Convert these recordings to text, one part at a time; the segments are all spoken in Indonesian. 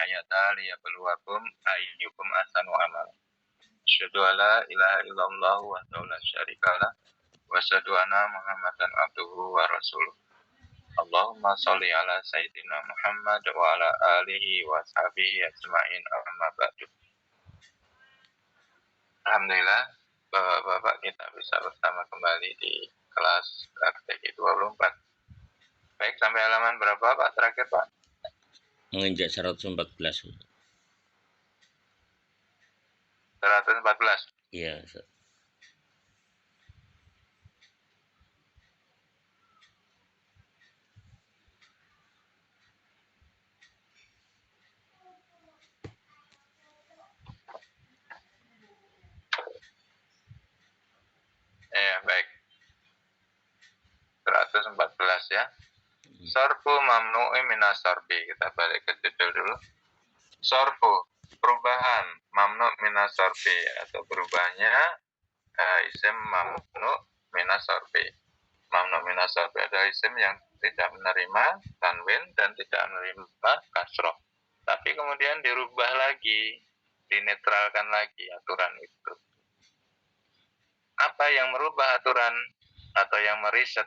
ayata liyabluwakum ayyukum ahsanu amala. Asyhadu alla ilaha illallah wahdahu la syarikalah wa asyhadu anna Muhammadan abduhu wa rasuluh. Allahumma sholli ala sayyidina Muhammad wa ala alihi wa sahbihi ajma'in amma ba'du. Alhamdulillah, Bapak-bapak kita bisa bersama kembali di kelas praktek 24. Baik, sampai halaman berapa Pak terakhir Pak? Menginjak 114. 114. Iya. Baik. 114 ya. Sorfu mamnu'i minas sorfi. Kita balik ke judul dulu. Sorfu, perubahan mamnu' minas sorfi, atau berubahnya isim mamnu' minas sorfi. Mamnu' minas sorfi adalah isim yang tidak menerima tanwin dan tidak menerima kasroh. Tapi kemudian dirubah lagi, dinetralkan lagi aturan itu. Apa yang merubah aturan atau yang meriset,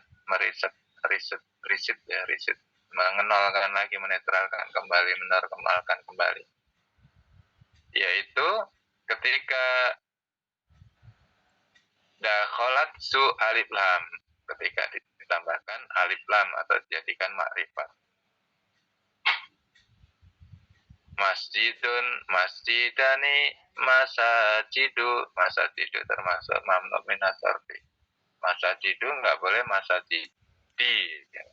mengenolkan lagi, menetralkan kembali, menormalkan kembali, yaitu ketika dakholat su alif lam, ketika ditambahkan alif lam atau dijadikan makrifat. Masjidun, masjidani, masajidu termasuk mamnu' minas sorfi. Masajidu nggak boleh masajidi,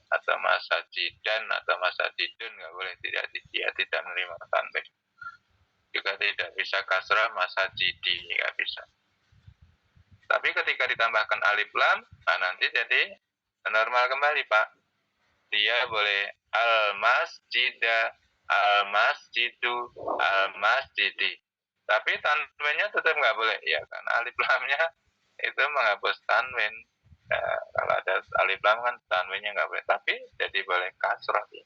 atau masajidan atau masajidun nggak boleh, dia tidak menerima tanwin. Juga tidak bisa kasrah masajidi, nggak bisa. Tapi ketika ditambahkan alif lam, nanti jadi normal kembali Pak. Dia boleh al-masjida, al-masjidu, al-masjidi. Tapi tanwinnya tetap nggak boleh, ya, karena alif lamnya itu menghapus tanwin. Kalau ada alif lam kan tanwinnya nggak boleh, tapi jadi boleh kasrah, ya.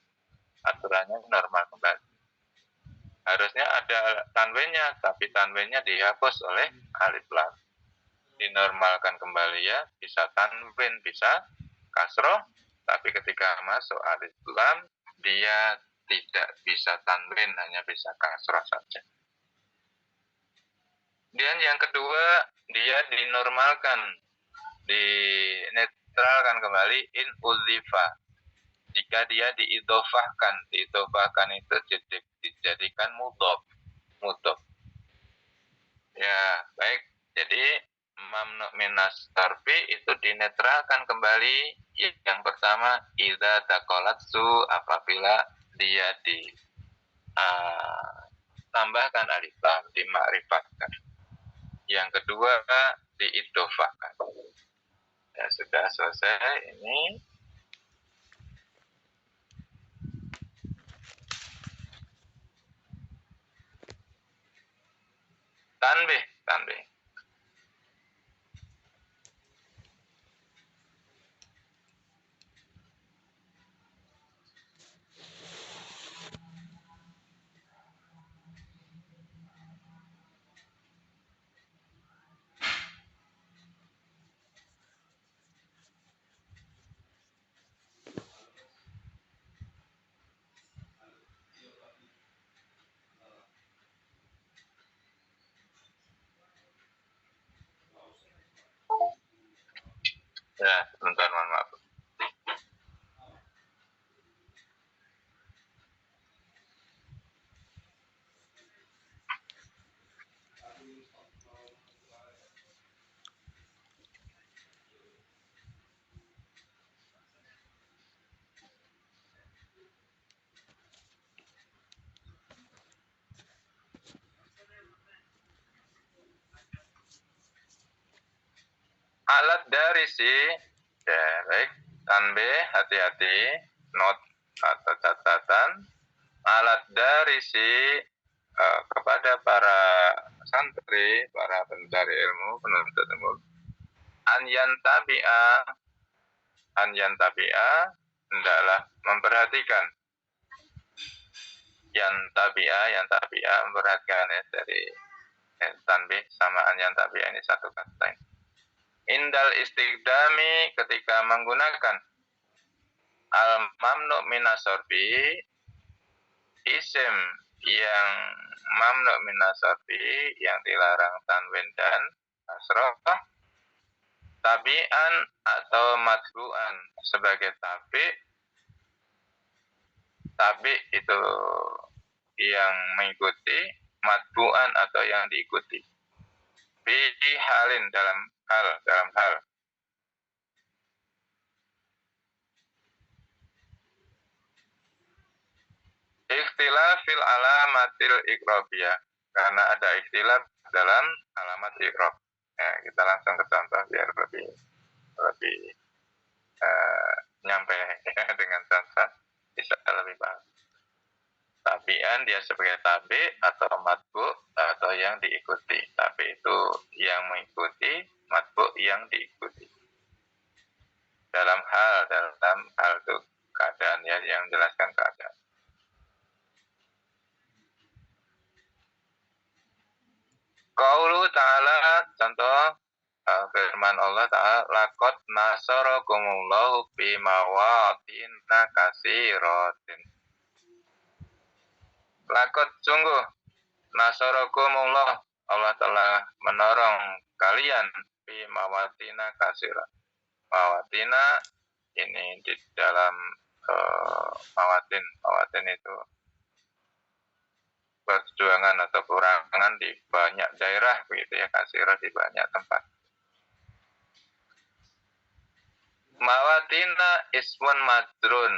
Aturannya normal kembali. Harusnya ada tanwinnya, tapi tanwinnya dihapus oleh alif lam. Dinormalkan kembali ya, bisa tanwin, bisa kasroh, tapi ketika masuk alif lam, dia tidak bisa tanwin, hanya bisa kasroh saja. Dan yang kedua, dia dinormalkan, dinetralkan kembali in uzifa. Jika dia diidofahkan itu dijadikan mudhof. Ya, baik. Jadi mamnu' minas sorfi itu dinetralkan kembali. Yang pertama, idza taqalat su, apabila dia tambahkan alif lam, dimakrifatkan. Yang kedua, diidofahkan. Ya, sudah selesai ini. Tanbih. Ya, sebentar, mohon maaf. Alat darisi, ya baik, tanbih, hati-hati, not atau catatan. Alat darisi kepada para santri, para pencari ilmu, penuntut ilmu, an yantabi'a hendaklah memperhatikan yang tabi'a memperhatikan ya dari tanbih samaan yang tabi'a ini satu kata. Indal istiqdami ketika menggunakan al-mamnu minasorbi isim yang mamnu minasorbi yang dilarang tanwin dan kasroh tabi'an atau matbu'an sebagai tabi itu yang mengikuti, matbu'an atau yang diikuti. Bi halin dalam hal. Ikhtilafil alamatil ikrobiyah, karena ada ikhtilaf dalam alamat ikrob. Ya, kita langsung ke contoh biar lebih nyampe dengan contoh bisa lebih paham. Tabian dia sebagai tabi atau matbu atau yang diikuti. Tabi itu yang mengikuti, matbu yang diikuti. Dalam hal itu keadaan ya, yang menjelaskan keadaan. Qauluhu ta'ala, contoh firman Allah Ta'ala, laqad nasarakumullahu fi mawatina katsiratin. Laqad sungguh nasarakumullah, Allah telah menolong kalian fi mawatina katsirat. Mawatina ini di dalam mawatin itu perjuangan atau peperangan di banyak daerah begitu ya, katsirah di banyak tempat. Mawatina ismun majrun.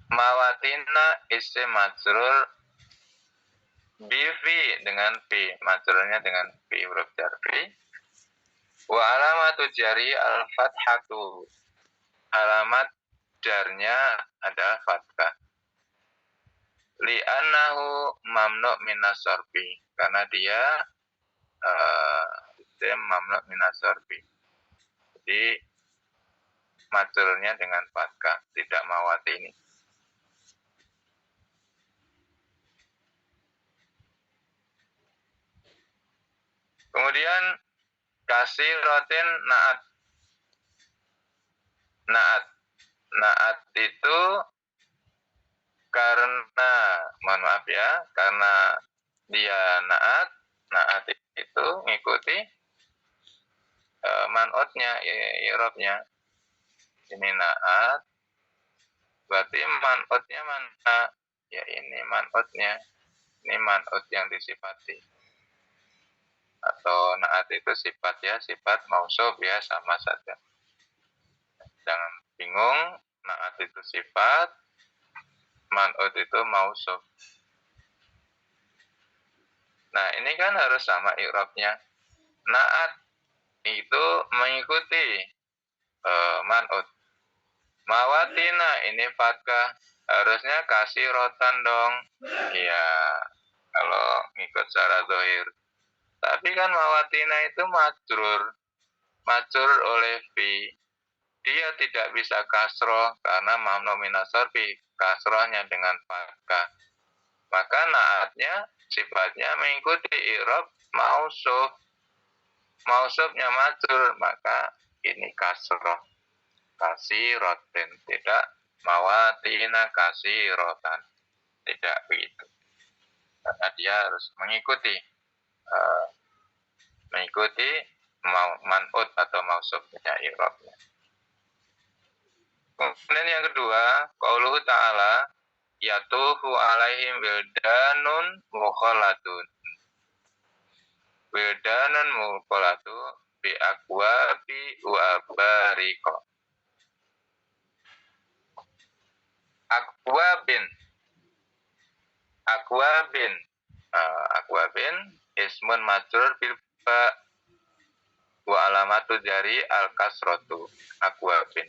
Mawatina isim majrur bifi dengan fi, majrurnya dengan fi, huruf jar fi. Wa alamatu jari al-fathatu. Alamat jarnya adalah fathah. Li'annahu mamnu minas sarfi, karena dia isim mamnu minas sarfi. Jadi majrurnya dengan fathah, tidak mawati ini. Kemudian kasiratin naat itu karena, mohon maaf ya, karena dia naat itu ngikuti man'utnya, i'rabnya. Ini naat, berarti man'utnya mana? Ya ini man'utnya, ini man'ut yang disifati. Atau naat itu sifat ya, sifat mausuf ya, sama saja. Jangan bingung, naat itu sifat, man'ut itu mausuf. Nah ini kan harus sama i'rabnya. Naat itu mengikuti man'ut. Mawatina ini fathah, harusnya kasih rotan dong. Iya, kalau ngikut secara zahir. Tapi kan mawatina itu majrur oleh fi. Dia tidak bisa kasroh karena mamnu minas sarfi, kasrohnya dengan fathah. Maka naatnya sifatnya mengikuti i'rab mausuf. Mausufnya majrur, maka ini kasroh. Kasih roten, tidak mawatina kasih rotan, tidak begitu. Karena dia harus mengikuti man'ut atau mausufnya i'rabnya. Kemudian yang kedua, qauluhu ta'ala, yatuhu alaihim wildanun mukhallatun. Wildanun mukhalatu bi akwabi wa bariqa. Akwabin ismun majrur bil ba wa alamatu jari al kasratu. Akwabin.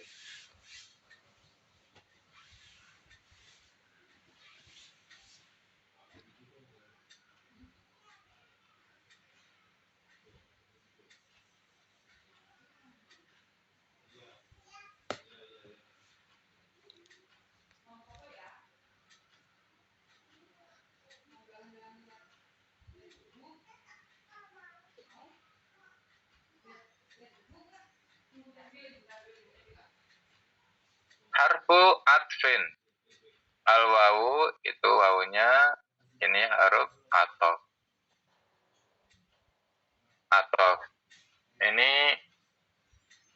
Harfu atfin. Al-wawu itu wawunya ini huruf atof. Atof. Ini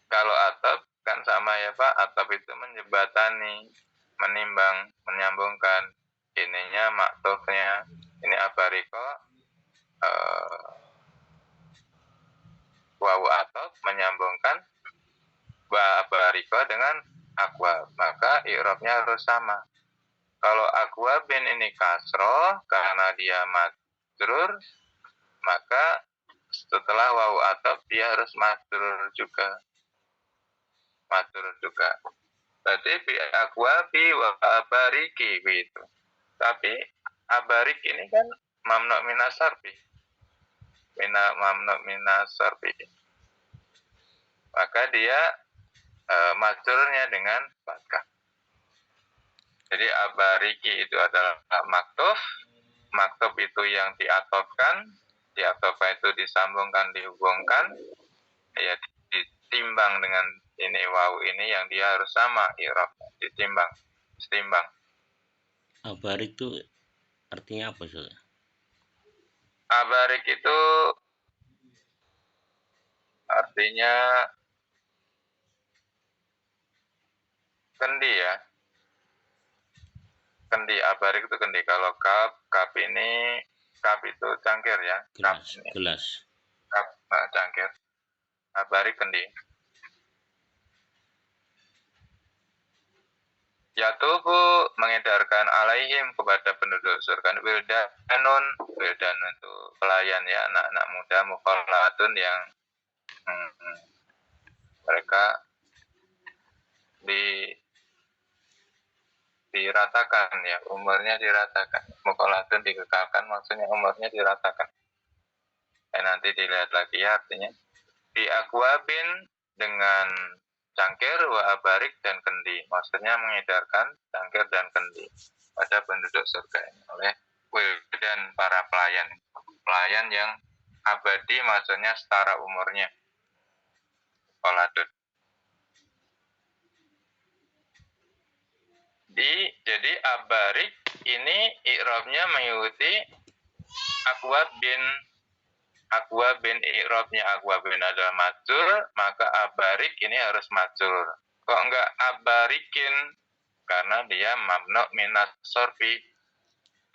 kalau atof kan sama ya Pak. Atof itu menjembatani, menimbang, menyambungkan. Ininya maktufnya. Ini abariko. Wawu atof menyambungkan abariko dengan akwa. Maka i'rabnya harus sama. Kalau akwa bin ini kasroh karena dia majrur, maka setelah wawu atof dia harus majrur juga. Majrur juga. Berarti bi akwa bi wa abariki gitu. Tapi abarik ini kan mamnu minas sarfi. Mamnu minas sarfi. Maka dia majrurnya dengan fathah. Jadi abariki itu adalah maktuf. Maktuf itu yang diatofkan. Diatofkan itu disambungkan, dihubungkan. Ya ditimbang dengan ini wawu ini yang dia harus sama i'rab. Ditimbang. Setimbang. Abarik itu artinya apa, Ustaz? Abarik itu artinya kendi ya. Kendi, abarik itu kendi. Kalau kap ini, kap itu cangkir ya. Gelas. Kap, cangkir. Abarik kendi. Yatuhu mengedarkan alaihim kepada penduduk surga. Wildanun itu pelayan ya, anak-anak muda mukhallatun yang mereka diratakan ya, umurnya diratakan. Mukhallatun dikekalkan, maksudnya umurnya diratakan. Nanti dilihat lagi ya artinya. Di akwabin dengan cangkir, wa abarik dan kendi. Maksudnya mengedarkan cangkir dan kendi pada penduduk surga ini oleh wildan para pelayan. Pelayan yang abadi maksudnya setara umurnya. Koladut. Jadi abarik ini i'rabnya mengikuti Akwa bin i'rabnya akwa bin adalah majrur, maka abarik ini harus majrur. Kok enggak abarikin? Karena dia mamnu minas sorfi.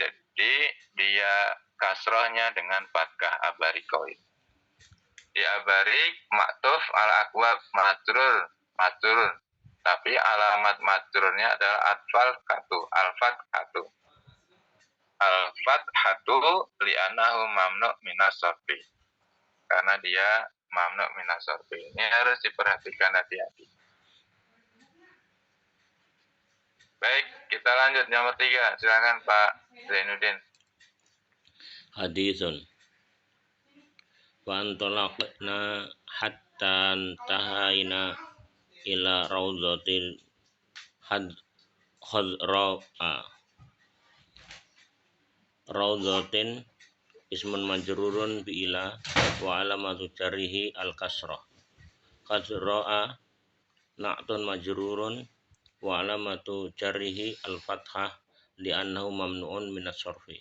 Jadi dia kasrohnya dengan fathah abarikoid. Di abarik maktuf al akwa majrur. Tapi alamat majrurnya adalah al-fathatu. Al-fathatu li'annahu mamnu minas sorfi. Karena dia mamnu minas sorfi. Ini harus diperhatikan hati-hati. Baik, kita lanjut nomor 3. Silakan Pak Zainuddin. Hadisun. Wa antolaqna hatta tahaina ila raudhatil khadraa. Raudhatin ismun majrurun bi ila wa alamatu jarrihi al kasrah. Khadraa na'tun majrurun wa alamatu jarrihi al fathah li'annahu mamnu'un minas sarfi.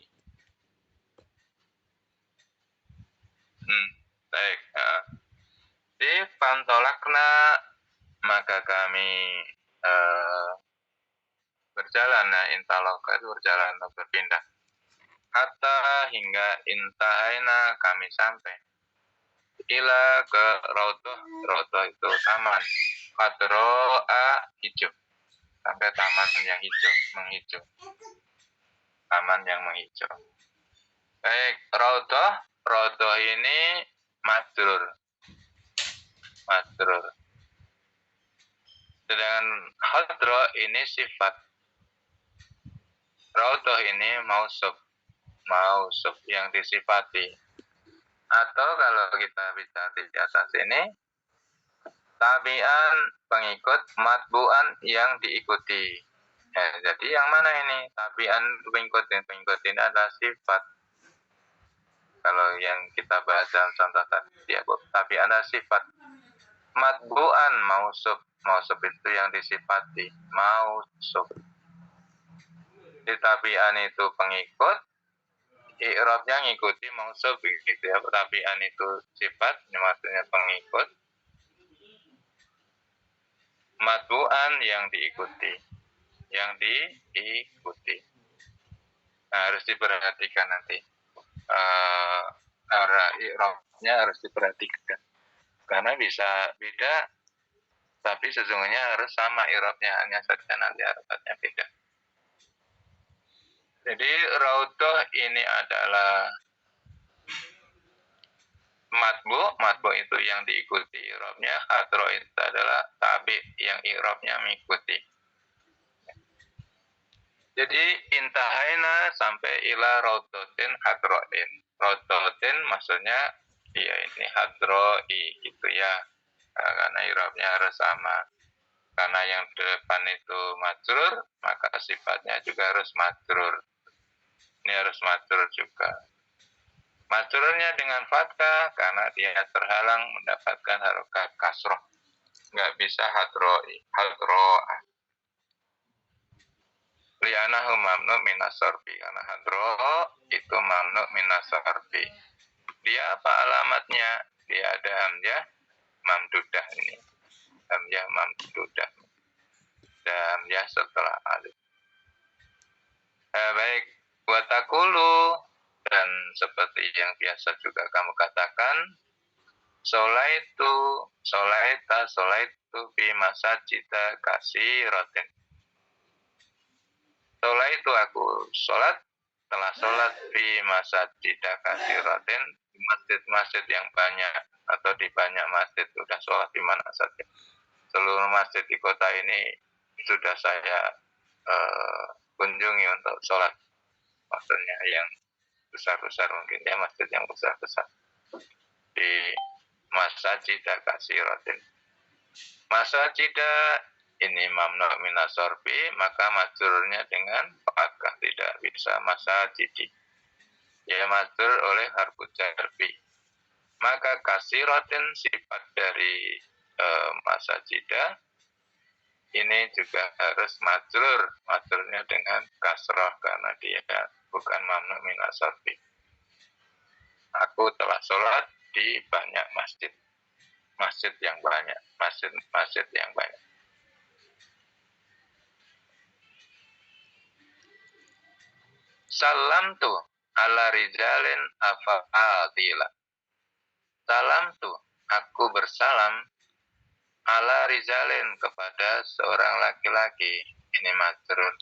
Baik. Di pantolakna maka kami berjalan. Nah, intaloka itu berjalan atau berpindah. Hatta hingga intahaina kami sampai ila ke Raudhah itu taman. Khadro'a hijau. Sampai taman yang menghijau. Taman yang menghijau. Baik, Raudhah ini majrur. Sedangkan khadra ini sifat. Raudhah ini mausuf yang disifati. Atau kalau kita bicara di atas ini, tabi'an pengikut, matbu'an yang diikuti. Ya, jadi yang mana ini? Tabi'an pengikut ini adalah sifat. Kalau yang kita bahas dalam contoh tadi, ya, tabi'an adalah sifat. Matbu'an mausuf mausuf itu yang disifati, mausuf. Tabi'an itu pengikut, i'rabnya ngikuti mausuf gitu ya. Tabi'an itu sifat, maksudnya pengikut. Matbu'an yang diikuti, Nah, harus diperhatikan nanti. Arah i'rabnya harus diperhatikan. Karena bisa beda, tapi sesungguhnya harus sama i'rabnya, hanya saja nanti harokatnya beda. Jadi raudhah ini adalah matbu itu yang diikuti i'rabnya, hadro itu adalah tabi yang i'rabnya mengikuti. Jadi intahaina sampai ila raudhatin hadroin. Raudhatin maksudnya ya ini hadroi gitu ya. Nah, karena i'rabnya harus sama. Karena yang depan itu majrur, maka sifatnya juga harus majrur. Ini harus majrur juga. Majrurnya dengan fathah karena dia terhalang mendapatkan harokat kasroh. Nggak bisa hadro'i, hadro'ah. Li'anahu mamnu minas sarfi. Karena hadro itu mamnu minas sarfi. Dia apa alamatnya? Dia ada hamzah mamdudah ini. Hamzah mamdudah. Dan hamzah setelah alif. Baik. Watakulu, dan seperti yang biasa juga kamu katakan, solaitu fi masajida kasiratin. Solaitu aku telah sholat fi masajida kasiratin, di masjid-masjid yang banyak, atau di banyak masjid. Sudah sholat di mana saja. Seluruh masjid di kota ini sudah saya kunjungi untuk sholat. Maksudnya yang besar-besar mungkin ya, masjid yang besar-besar di masajida kasiratin. Masajida ini mamnu minas sarfi, maka majrurnya dengan fathah, tidak bisa masajidi. Ya majrur oleh harfu jarfi. Maka kasiratin sifat dari masajida ini juga harus majrur. Majrurnya dengan kasrah karena dia bukan mamnu minas sarfi. Aku telah sholat di banyak masjid. Masjid yang banyak. Masjid yang banyak. Salam tu ala rijalin afa'adila. Salam tu, aku bersalam ala rijalin kepada seorang laki-laki. Ini majrur.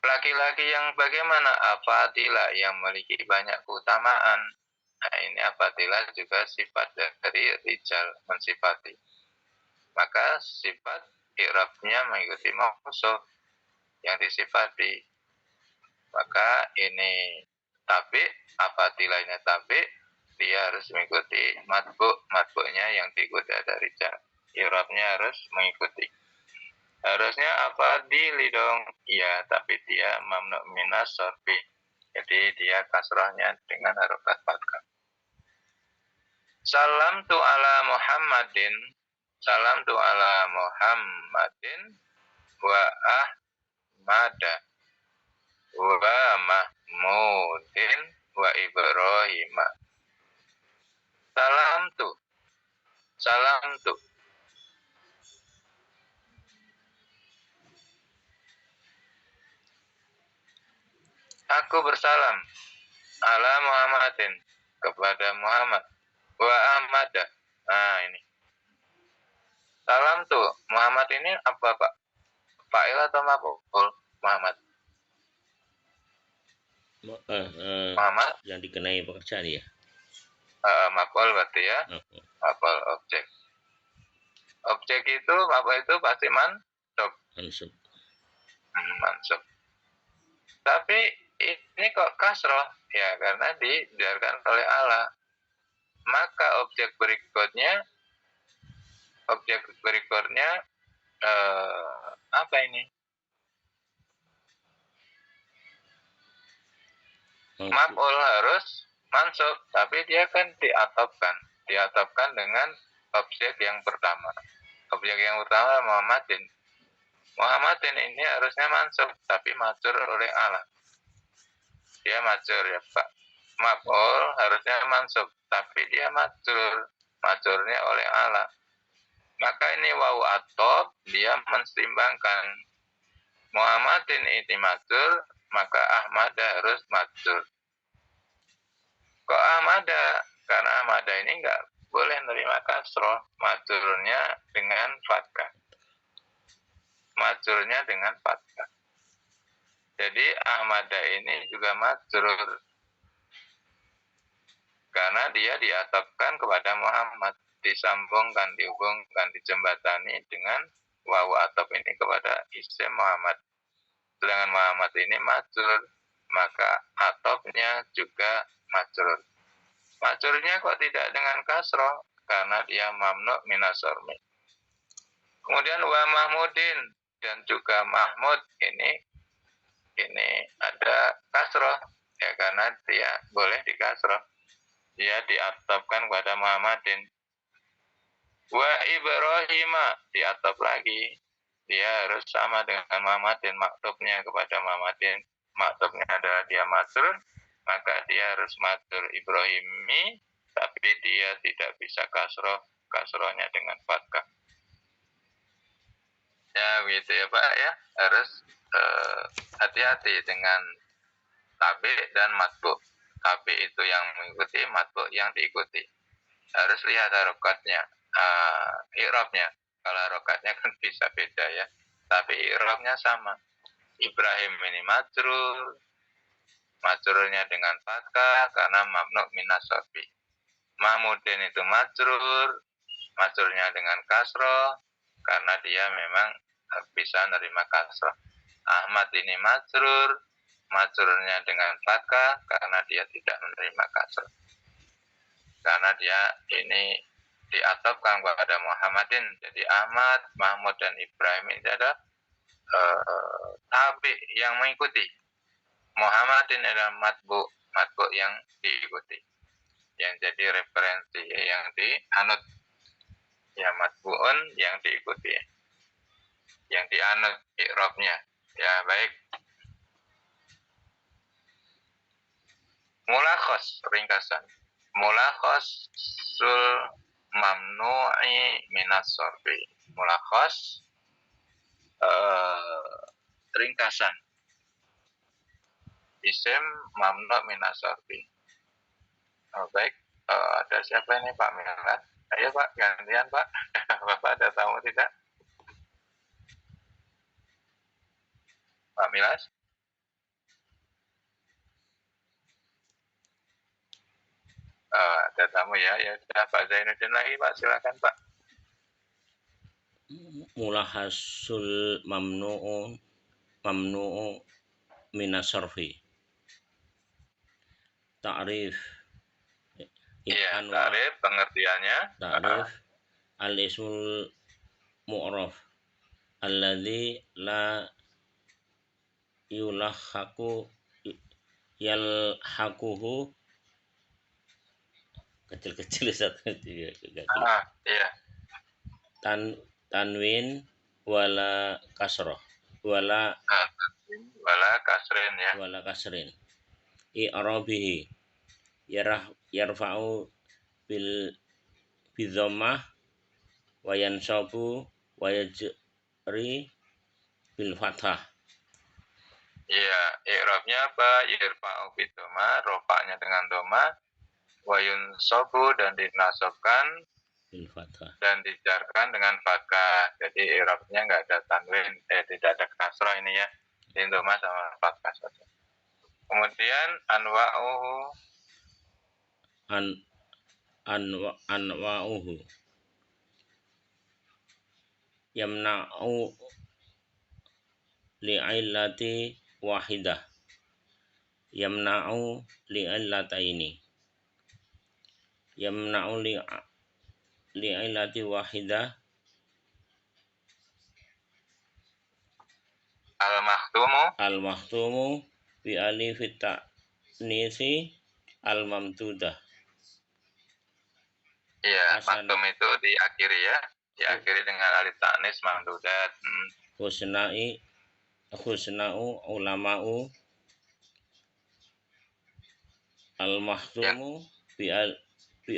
Laki-laki yang bagaimana? Afadila, yang memiliki banyak keutamaan. Nah, ini afadila juga sifat dari rijal, mensifati. Maka sifat i'rabnya mengikuti mausuf yang disifati. Maka ini tabi, afadila ini tabi, dia harus mengikuti matbu'nya yang diikuti dari rijal. I'rabnya harus mengikuti. Harusnya afadili dong, ya, tapi dia mamnu minas sarfi. Jadi dia kasrahnya dengan harokat fathah. Salam tu ala Muhammadin, salam tu ala Muhammadin wa Ahmada wa Mahmudin wa Ibrahima. Salam tu. Aku bersalam ala Muhammadin, kepada Muhammad, wa Ahmada. Nah ini. Salam tuh, Muhammad ini apa Pak? Fa'il atau maf'ul? Muhammad. Muhammad yang dikenai pekerjaan ya. Maf'ul berarti ya. Maf'ul objek. Objek itu maf'ul itu pasti mansub. Mansub. Tapi ini kok kasroh ya, karena dibiarkan oleh Allah. Maka objek berikutnya apa ini? Maf'ul harus mansub, tapi dia kan diatofkan dengan objek yang pertama. Objek yang pertama Muhammadin. Muhammadin ini harusnya mansub, tapi majur oleh Allah. Dia majur ya Pak. Maf'ul harusnya mansub, tapi dia majur. Majurnya oleh Allah. Maka ini wawu atop, dia menseimbangkan. Muhammadin ini majur, maka Ahmada harus majur. Kok Ahmada? Karena Ahmada ini enggak boleh menerima kasroh. Majurnya dengan fathah. Majurnya dengan fathah. Jadi Ahmada ini juga majrur. Karena dia diatapkan kepada Muhammad. Disambungkan, dihubungkan, dijembatani dengan wawu atop ini kepada isim Muhammad. Sedangkan Muhammad ini majrur. Maka atopnya juga majrur. Majrurnya kok tidak dengan kasroh? Karena dia mamnu minas sormi. Kemudian wa Mahmudin. Dan juga Mahmud ini ada kasroh. Ya karena dia boleh dikasroh. Dia diatapkan kepada Muhammadin. Wa Ibrahima diatap lagi. Dia harus sama dengan Muhammadin. Maktubnya kepada Muhammadin. Maktubnya adalah dia majrur. Maka dia harus majrur Ibrahimi. Tapi dia tidak bisa kasroh. Kasrohnya dengan fathah. Ya begitu ya Pak ya. Harus hati-hati dengan tabi dan matbu. Tabi itu yang mengikuti, matbu yang diikuti. Harus lihat harokatnya, i'rabnya. Kalau harokatnya kan bisa beda ya. Tapi i'rabnya sama. Ibrahim ini majrur. Majrurnya dengan fathah karena mamnu minas sorbi. Mahmudin itu majrur. Majrurnya dengan kasroh karena dia memang bisa nerima kasroh. Ahmad ini majrur. Majrurnya dengan fathah karena dia tidak menerima kasroh. Karena dia ini diatapkan kepada Muhammadin. Jadi Ahmad, Mahmud, dan Ibrahim ini adalah tabi yang mengikuti. Muhammadin adalah matbu yang diikuti. Yang jadi referensi, yang dianut. Ya matbu'un yang diikuti. Yang dianut i'rabnya. Ya baik. Mulakhos ringkasan. Mulakhosul mamnu'i minas sorbi. Mulakhos ringkasan. Isim mamnu minas sorbi. Oh, baik. Ada siapa ini Pak Milat? Ayo Pak, gantian Pak. Bapak ada tamu tidak? Pak Milas? Ada tamu ya. Ya sudah Pak Zainuddin lagi Pak, silakan Pak. Mulahasul mamnu'u minas sarfi. Ta'rif. Iya, ta'rif pengertiannya. Ta'rif al-ismul mu'raf alladzi la yulahhaku yalhaquhu kecil-kecil satu iya. Tanwin wala kasroh wala kasrin ya. Wala kasrin. I'rabihi yarfa'u bil dhammah wa yansabu wa yajri bil fathah. Iya, i'rabnya apa? Yarfa'u bil dhammah, rofa'nya dengan dhamma, wa yunsabu dan dinasabkan Bil fathah. Dan dijarkan dengan fathah. Jadi i'rabnya enggak ada tanwin, tidak ada kasrah ini ya. Di dhamma sama fathah saja. Kemudian anwa'uhu anwa'uhu yamna'u li'illati wahidah yamna'u li'illataini yamna'u li'illati wahidah al-mahtumu bi alifit ta'nisi al-mamdudah. Iya, maktum itu diakhiri ya. Diakhiri dengan alif ta'nis mamdudat. Husna'u ulama'u al-mahtumu bi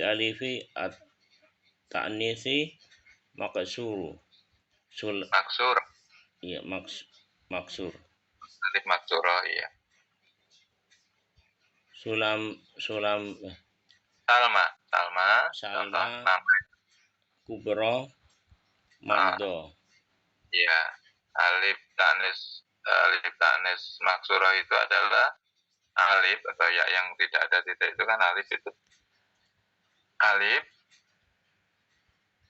alifi at-ta'nisi maksuru. Maksur. Iya, maksur. Alif maksuroh, iya. Salma. Kubro mardo. Iya. Alif ta'nis maksuroh itu adalah alif atau ya yang tidak ada titik itu kan alif itu. Alif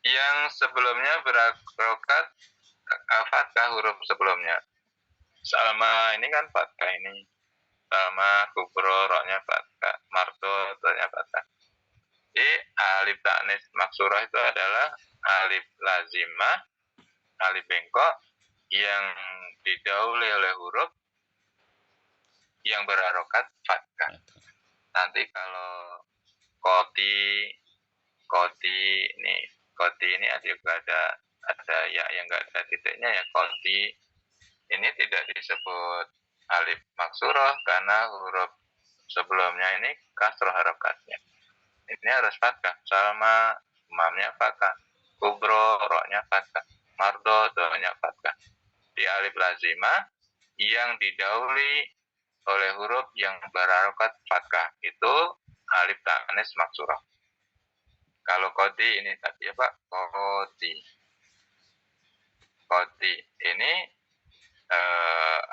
yang sebelumnya berharokat fathah huruf sebelumnya. Salma ini kan fathah ini. Salma, kubro, roknya fathah. Marto, roknya fathah. Jadi alif ta'nis maksurah itu adalah alif lazimah, alif bengkok yang didahului oleh huruf yang berharokat fathah. Nanti kalau koti ini ada ya yang nggak ada titiknya ya koti ini tidak disebut alif maksurah karena huruf sebelumnya ini kasroh harokatnya. Ini harus fathah. Salma mamnya fathah, kubro roknya fathah, mardo doanya fathah. Di alif lazimah yang didahului oleh huruf yang berharokat fathah itu alif ta'nis maksurah. Kalau kodi ini tadi ya Pak, kodi ini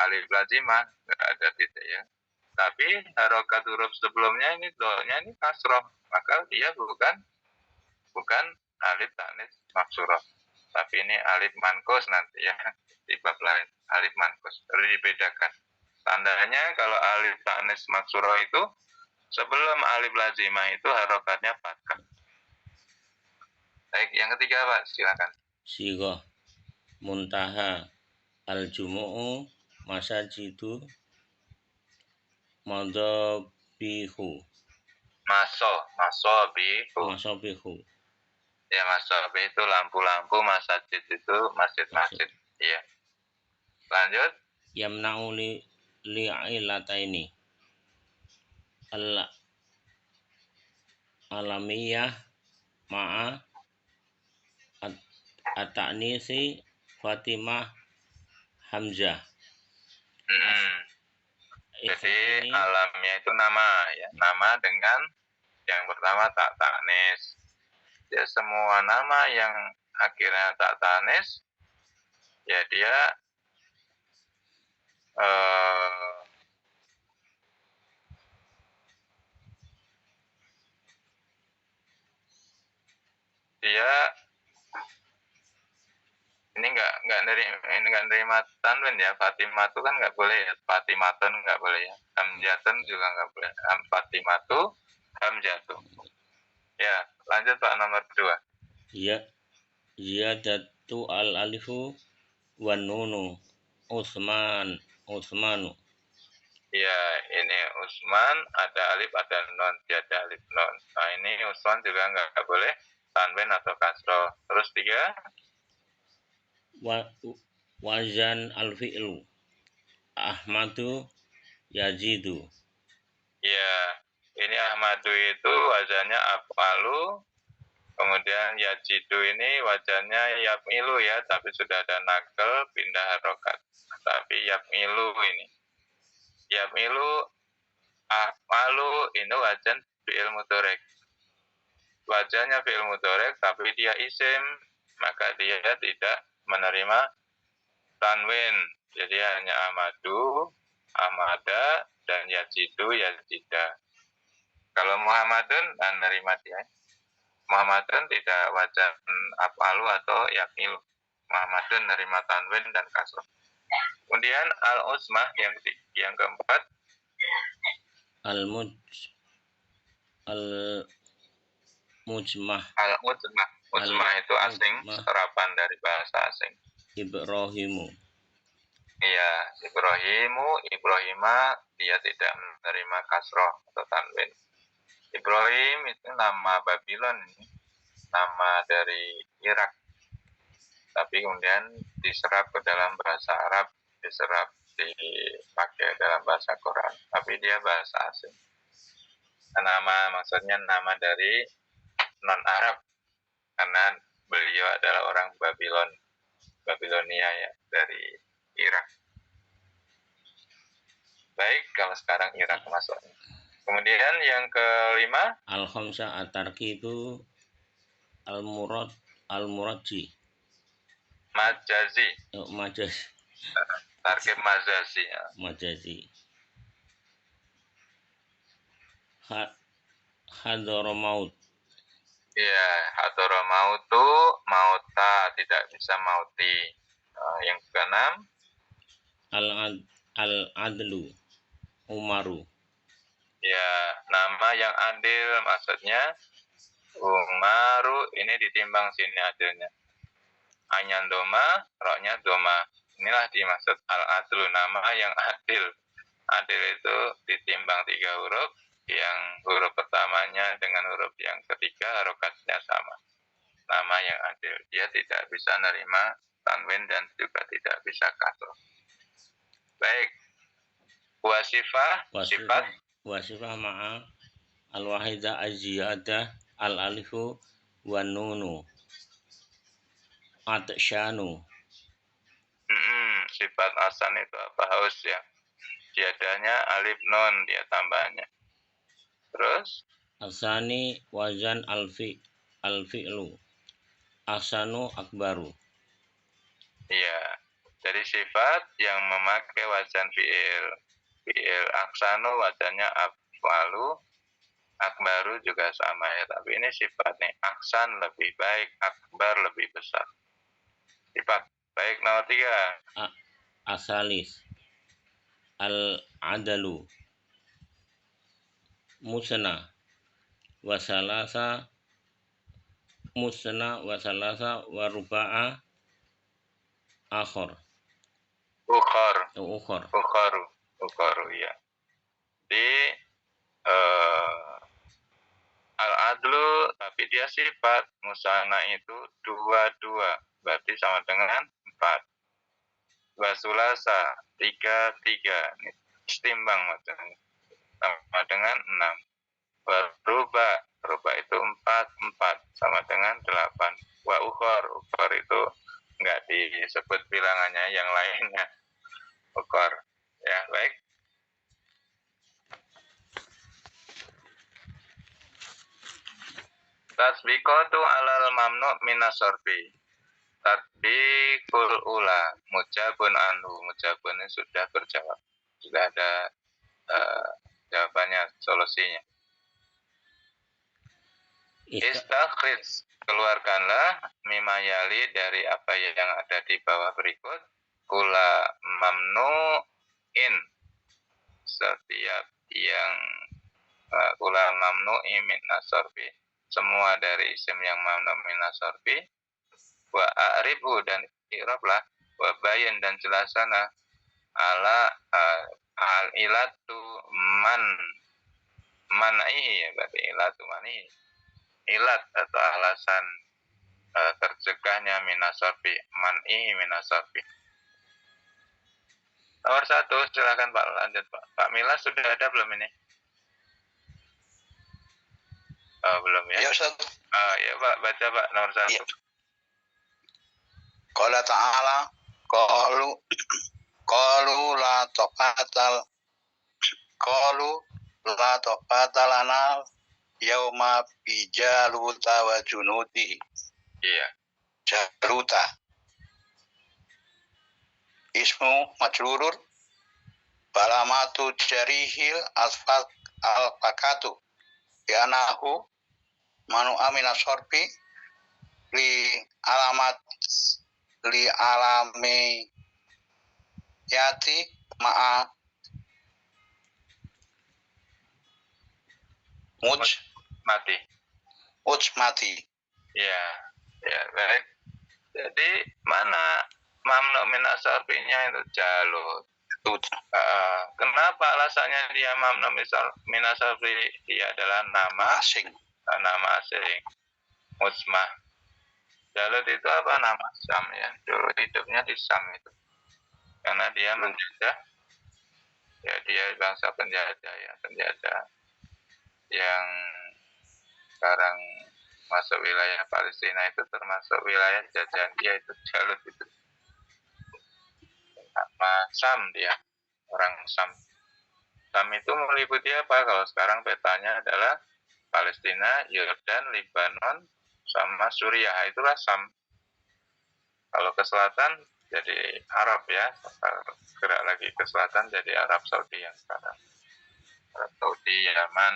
alif lazimah nggak ada titik ya. Tapi harokat huruf sebelumnya ini doanya ini kasroh, maka dia bukan alif ta'nis maksurah. Tapi ini alif mankus nanti ya di bab lain alif mankus perlu dibedakan. Tandanya kalau alif ta'nis maksurah itu sebelum alif lazimah itu harokatnya fathah. Baik, yang ketiga Pak, silakan. Sigoh muntaha al-jumu'u masajidu masabihu. Masabihu. Ya, masabih itu lampu-lampu, masajid itu masjid-masjid. Iya. Lanjut. Yamna'u li'ilataini. Alamiyah ma'a at-ta'nisi Fatimah Hamzah. Jadi alamnya itu nama ya, nama dengan yang pertama tak ta'nis. Ya semua nama yang akhirnya tak ta'nis ya dia ini nggak nerima tanwin ya. Fatimah itu kan nggak boleh ya. Fatimatun nggak boleh ya. Hamzatun juga nggak boleh. Fatimatu, hamzatu. Ya, lanjut Pak nomor 2. Iya. Ziyadatu al-alifu wan nunu. Utsmanu. Ya, ini Usman ada alif ada non, tiada alif non. Nah ini Usman juga nggak boleh tanwin atau kasroh. Terus 3. Wazan al-fi'lu Ahmadu yazidu. Ya, ini Ahmadu itu wazannya afalu, kemudian yajidu ini wazannya yapmilu ya, tapi sudah ada nakel pindah harokat. Tapi yapmilu ini. Yapmilu afalu ini wazan fi'il mudhari'. Wazannya fi'il mudhari' tapi dia isim, maka dia tidak menerima tanwin. Jadi hanya Ahmadu, Ahmada, dan Yajidu, Yazida. Kalau Muhammadun, menerima dia. Muhammadun tidak wazan afalu atau yakil. Muhammadun menerima tanwin dan kasroh. Kemudian al-usmah yang keempat. Al-mujmah. Mujmah itu asing, serapan dari bahasa asing. Ibrahimu. Iya, Ibrahima dia tidak menerima kasroh atau tanwin. Ibrahim itu nama Babylon ini. nama dari Irak, tapi kemudian diserap ke dalam bahasa Arab, diserap dipakai dalam bahasa Quran, tapi dia bahasa asing. Nama maksudnya nama dari non Arab, karena beliau adalah orang Babilonia ya, dari Irak. Baik, kalau sekarang Irak masuknya. Kemudian yang kelima, Al-Khamsah At-Tarki itu Al-Muradji. Majazi. Majazi. Tarkib Majazi. Ya. Majazi. Hadramaut. Ya, Hadramaut mauta, tidak bisa mauti. Yang keenam, Al-Adlu Umaru. Ya, nama yang adil maksudnya Umaru, ini ditimbang sini adilnya. Anyan doma, roknya doma. Inilah dimaksud al-adlu, nama yang adil. Adil itu ditimbang 3 huruf, yang huruf pertamanya dengan huruf yang ketiga harokatnya sama. Nama yang adil, dia tidak bisa nerima tanwin dan juga tidak bisa kasroh. Baik, sifat wasifah ma'a al-wahidah az-ziyadah al-alifu wa nunu atsyanu. Sifat asan itu apa? Haus ya. Tiadanya alif nun, dia tambahnya. Terus asani wazan al-fi'lu asanu akbaru. Iya, jadi sifat yang memakai wazan fi'il aksanu wazannya af'alu, akbaru juga sama ya, tapi ini sifatnya aksan lebih baik, akbar lebih besar. Sifat baik nomor 3. Asalis al-adalu musna wasalasa wa ruba'a ukharu ya. Di al-adlu tapi dia sifat, musana itu 2, berarti sama dengan 4. Wasulasa 3, istimbang maksudnya sama dengan 6. Ruba itu 4, sama dengan 8. Wa ukhor itu enggak disebut bilangannya, yang lainnya ukhor. Ya, baik. Tasbiqatu alal mamnu minas sorfi. Tatbiqul ula mujabun anhu. Mujabun ini sudah berjawab. Sudah ada jawabannya, solusinya. Istakhrij, keluarkanlah mimayali dari apa yang ada di bawah berikut. Kula mamnu'in, setiap yang kula mamnu'in min nasorfi, semua dari isim yang mamnu min nasorfi. Wa a'ribu, dan i'rablah. Wa bayin, dan jelasana. Ala al-ilatu man'ihi, berarti ilatu man'ihi, ilat atau alasan tercegahnya minasorfi, man'ihi minasorfi. Nomor 1, silakan Pak, lanjut Pak. Pak Milas sudah ada belum ini? Oh, belum ya? Ya Ustaz. Ya Pak, baca Pak nomor 1. Ya. Qala ta'ala qalu la taqatal lana yauma bi Jaluta wa junudi. Iya. Jaluta ismu majrurur balamatu jarihil al-fakatu yanahu manu amina sorfi li alami yati ma'a mati. Ya, baik. Jadi mana mamnu min asarfinya itu Jalut. Kenapa alasannya dia mamnu min asarfi? Dia adalah nama asing. Nama asing. Usmah. Jalut itu apa, nama Sam ya, dulu hidupnya di Sam itu, karena dia menjajah, ya dia bangsa penjajah ya, penjajah yang sekarang masuk wilayah Palestina itu termasuk wilayah jajahan dia, itu Jalut itu. Nama Sam dia, orang Sam. Sam itu meliputi apa? Kalau sekarang petanya adalah Palestina, Yordan, Lebanon, sama Suriah, itulah Sam. Kalau ke selatan jadi Arab ya, gerak lagi ke selatan jadi Arab Saudi yang sekarang. Arab Saudi, Yaman.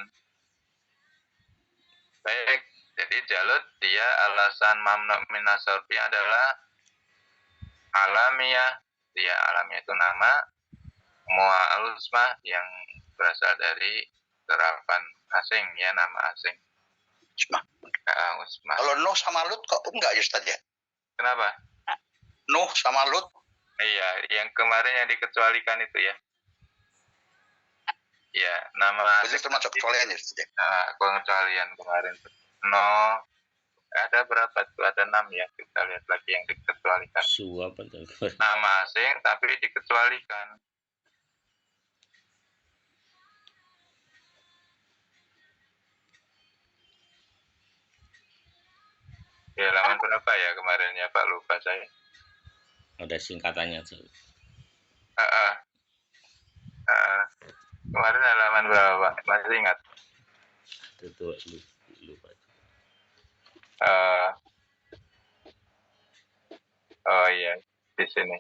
Baik, jadi Jalut dia alasan mamnu minas sarfi adalah alamiah. Dia alamiah itu nama, mu'al usmah yang berasal dari terapan asing ya, nama asing. Usmah. Usmah. Kalau Nuh sama Lut kok enggak ya Ustaz ya? Kenapa? Nuh sama Lut. Iya, yang kemarin yang dikecualikan itu ya. Ya, nama itu termasuk kecualian ya Ustaz ya? Nah, pengecualian kemarin. No, ada berapa tuh? Ada 6 ya. Kita lihat lagi yang dikecualikan. Nama asing tapi dikecualikan. Ya, halaman berapa ya kemarin ya Pak, lupa saya. Ada singkatannya tuh. Kemarin halaman berapa Pak? Masih ingat? Itu lupa. Oh iya, di sini.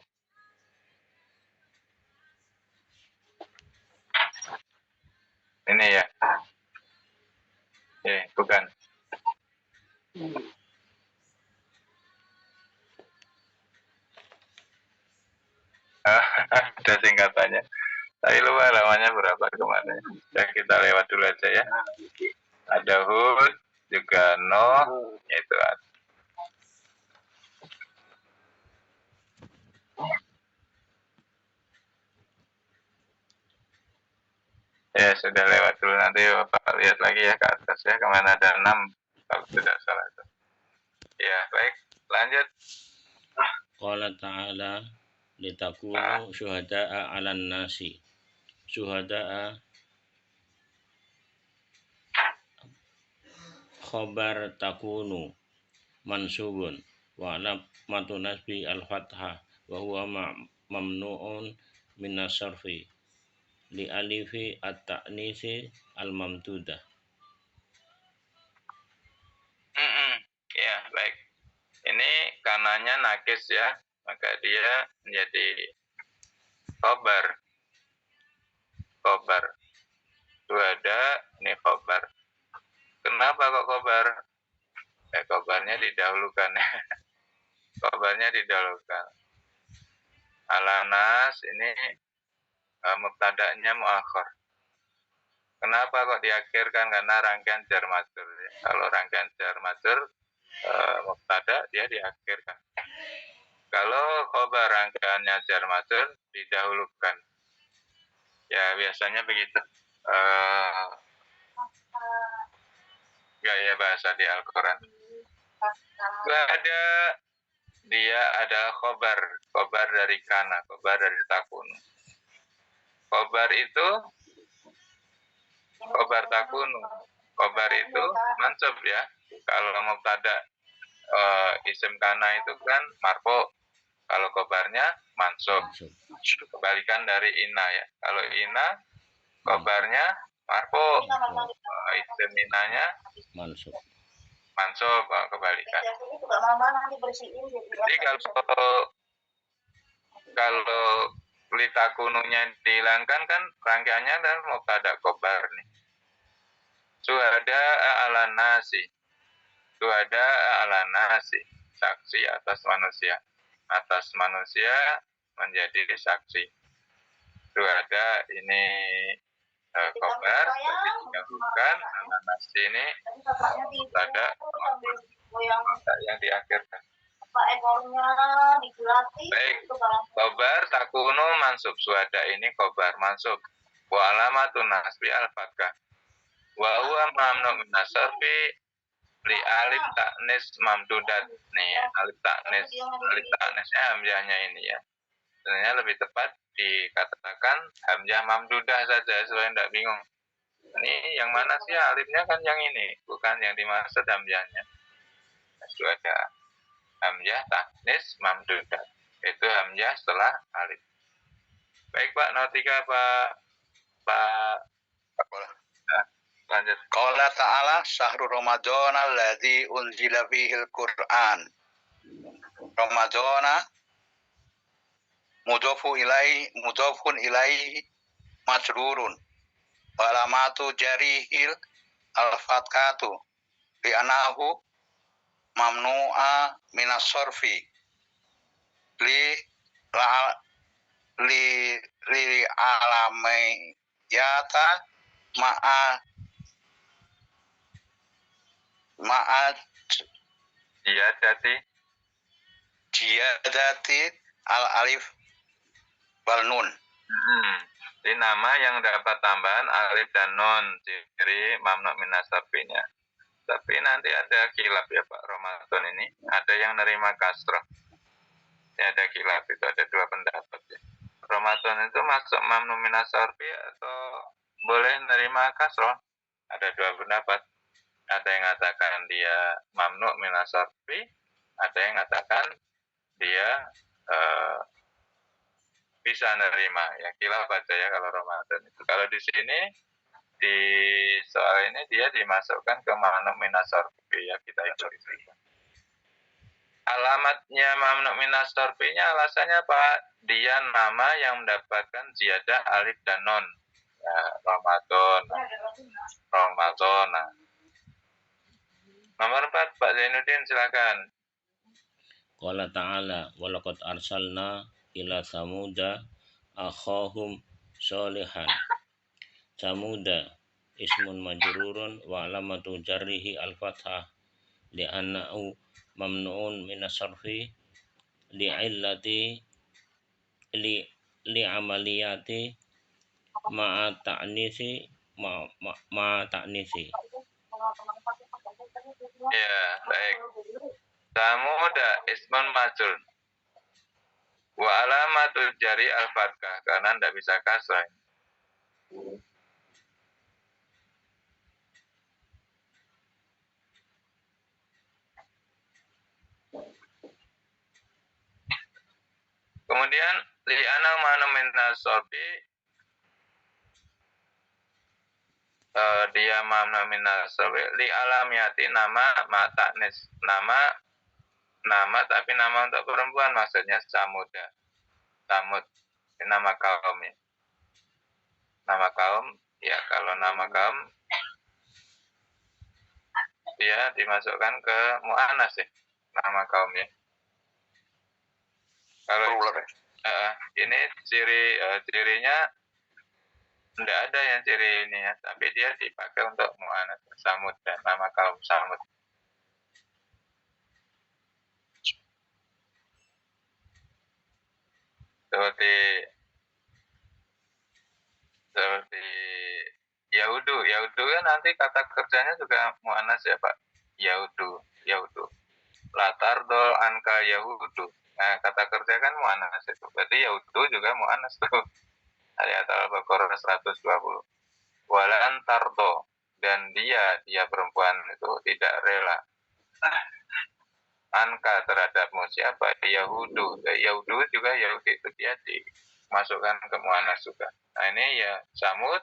Ini ya. Bukan. Ada singkatannya. Tapi lupa halamannya berapa kemarin. Ya kita lewat dulu aja ya. Ada Hud, juga Nuh, itu ada. Ya sudah lewat dulu, nanti Bapak lihat lagi ya ke atas ya, kemana ada 6 kalau tidak salah itu. Ya baik, lanjut. Qala ta'ala litakunu syuhada'a 'alan nasi. Syuhada'a khabar takunu mansubun wa alamatu nasbi al-fathah wa huwa mamnu'un min as-sarfi li alifi at-ta'nisi al-mamdudah. Ya baik, ini kananya nakis ya, maka dia menjadi khobar. Syuhada ini khobar. Kenapa kok khobar? Khobarnya didahulukan. Khobarnya didahulukan. Alanas ini mubtada'nya muakhar. Kenapa kok diakhirkan? Karena rangkaian jar majrur. Kalau rangkaian jar majrur mubtada dia diakhirkan. Kalau khobar rangkaiannya jar majrur didahulukan. Ya biasanya begitu. Gaya bahasa di Al-Quran. Dia ada khobar dari kana, khobar dari takun. Khobar itu khobar takunu. Khobar itu mansub ya. Kalau mubtada isim kana itu kan marfu. Kalau khobarnya mansub. Kebalikan dari ina ya. Kalau ina khobarnya marfu. Isim inanya mansub. Kebalikan. Jadi kalau litakununya dihilangkan kan rangkaiannya dan mubtada khobar nih. Syuhada ala nasi. Syuhada ala nasi. Saksi atas manusia. Atas manusia menjadi saksi. Syuhada ini khobar, tapi didahulukan. Ala nasi ini mubtada yang diakhirkan. Baik, khobar takunu mansub. Syuhada ini khobar mansub. Wa alamatun nasbi al-fathah. Wa huwa mamnu min as-sarfi li alif taknis mamdudat nih ya, alif taknisnya hamzahnya ini ya. Sebenarnya lebih tepat dikatakan hamzah mamdudah saja supaya tidak bingung. Ini yang mana sih alifnya, kan yang ini, bukan yang dimaksud hamzahnya. Itu ada hamzah taknis mamdudat. Itu hamzah setelah alif. Baik Pak, nomor 3 Pak. Nah, lanjut. Qala ta'ala syahrul Ramadan alladzi unzila fihil Qur'an. Ramadana mudhafun ilaihi majrurun. Walamatu jarihil al-fatkatu li'anahu mamnu'a minas sorfi li alamayata ma'a jiyadati al-alif wal nun. Ini nama yang dapat tambahan alif dan nun, ciri mamnu minas sarfinya. Tapi nanti ada khilaf ya Pak, Ramadan ini ada yang nerima kasroh. Ya, ada khilaf, itu ada dua pendapat ya. Ramadan itu masuk mamnu minas sarfi atau boleh nerima kasroh? Ada dua pendapat. Ada yang mengatakan dia mamnu minas sarfi, ada yang mengatakan dia bisa nerima. Ya khilaf aja ya kalau Ramadan itu. Kalau di sini di soal ini dia dimasukkan ke mamnu minas sarfi ya, kita ikuti. Alamatnya mamnu minas sarfinya alasannya Pak, dia nama yang mendapatkan ziyadah alif dan nun. Ya, Ramadan. Nomor 4 Pak Zainuddin, silakan. Qala ta'ala walaqad arsalna ila samuda akhahum sholihan. Samuda ismun majrurun wa alamatu jarrihi al-fathah li'annahu mamnu'un minas sarfi li'illati li'amaliyati ma'a ta'nisi. Ya, baik. Samuda ismun majrur wa alamatul jari al-fathah, karena tidak bisa kasrah. Kemudian li'ana ma'nu minas sarfi, dia mamnu minas sarfi li alamiyati, nama ta'nis, nama tapi nama untuk perempuan, maksudnya samud, nama kaum ya. Nama kaum ya, kalau nama kaum dia dimasukkan ke mu'annas ya, nama kaum ya. Kalau ini cirinya tidak ada yang ciri ini ya, tapi dia dipakai untuk mu'annas, samud dan nama kaum samud. Seperti Yahudu kan nanti kata kerjanya juga mu'annas ya Pak. Yahudu. Latardol anka Yahudu. Nah, kata kerja kan mu'annas itu. Berarti Yahudu juga mu'annas tuh. Ayat Al-Baqarah 120. Walan tardo, dan dia perempuan itu tidak rela anka terhadapmu. Siapa? Yahudu juga, Yahudi itu dia dimasukkan ke mu'annas juga. Nah ini ya Samud,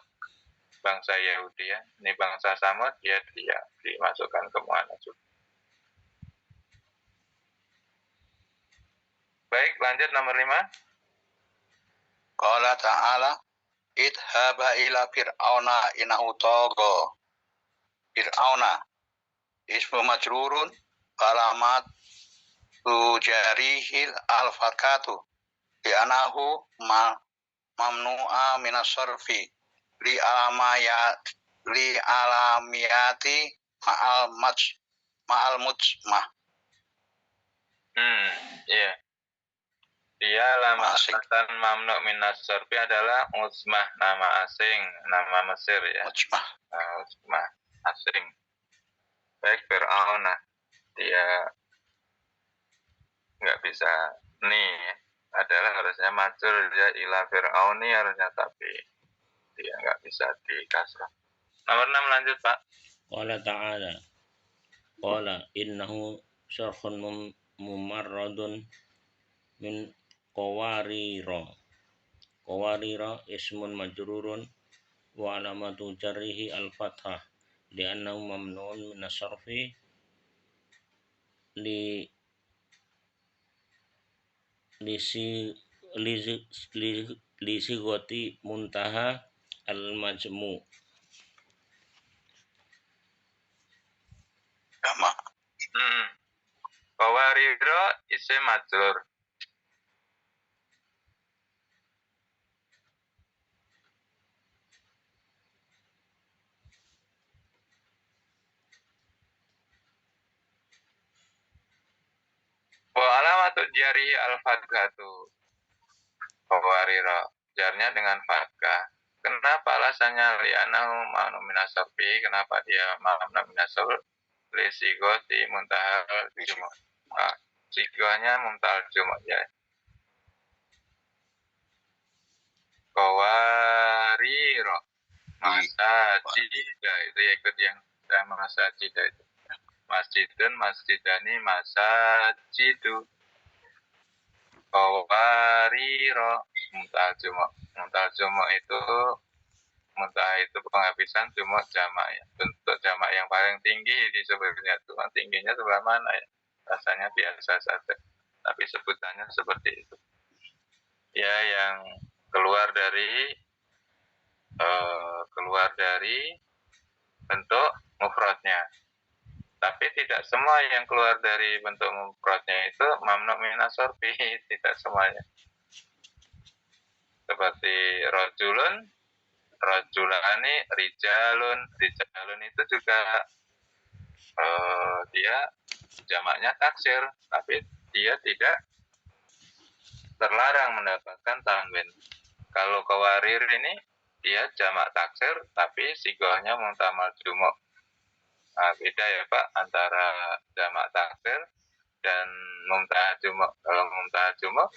bangsa Yahudi ya. Ini bangsa Samud, dia dimasukkan ke mu'annas juga. Baik, lanjut nomor 5. Qala ta'ala idhaba ila fir'auna innahu tagha. Fir'auna ismu majrurun alamat tujarihil al-fakatu li'anahu mamnu'a minas sarfi li alamiyati ma'al mujmah. Iya. Dia lamatan mamnu minas sarfi adalah mujmah, nama asing, nama Mesir ya. Mujmah asing. baik Fir'aun, dia nggak bisa nih, adalah harusnya majur dia ila Fir'auni harusnya, tapi dia nggak bisa dikasrah. Nomor 6 lanjut Pak. Qala ta'ala qala innahu syarhun mumarradun min qawarira ismun majrurun wa alamatu jarrihi al-fathah li'annahu mamnu'un min as-sarfi li sigoti muntaha al-majmu. Sama. Qawarira isim majrur. Wa alamatu jarihi al-fathatu. Qawarira jarnya dengan fathah. Kenapa alasannya li'anahu ma'nu minasabi? Kenapa dia ma'nu minasabi? Li sigoti muntahal jumu'. Sigonya muntahal jumu' ya. Qawarira masajida itu ya, ikut yang masajida itu. Masjidun, masjidani, masajidu. Qawarira muntahal jumu'. Muntahal jumu' itu penghabisan jumu' jamak ya. Bentuk jamak yang paling tinggi di sebelahnya itu. Tingginya sebelah mana ya? Rasanya biasa saja, tapi sebutannya seperti itu. Ya, yang keluar dari bentuk mufradnya. Tapi tidak semua yang keluar dari bentuk mufradnya itu mamnu minas sarfi, tidak semuanya. Seperti rajulun, rajulani, rijalun itu juga dia jamaknya taksir, tapi dia tidak terlarang mendapatkan tanwin. Kalau qawarir ini dia jamak taksir tapi sigohnya muntamal jumu'. Nah, beda ya Pak antara jamak taksir dan muntah jumu'. Kalau muntah jumu'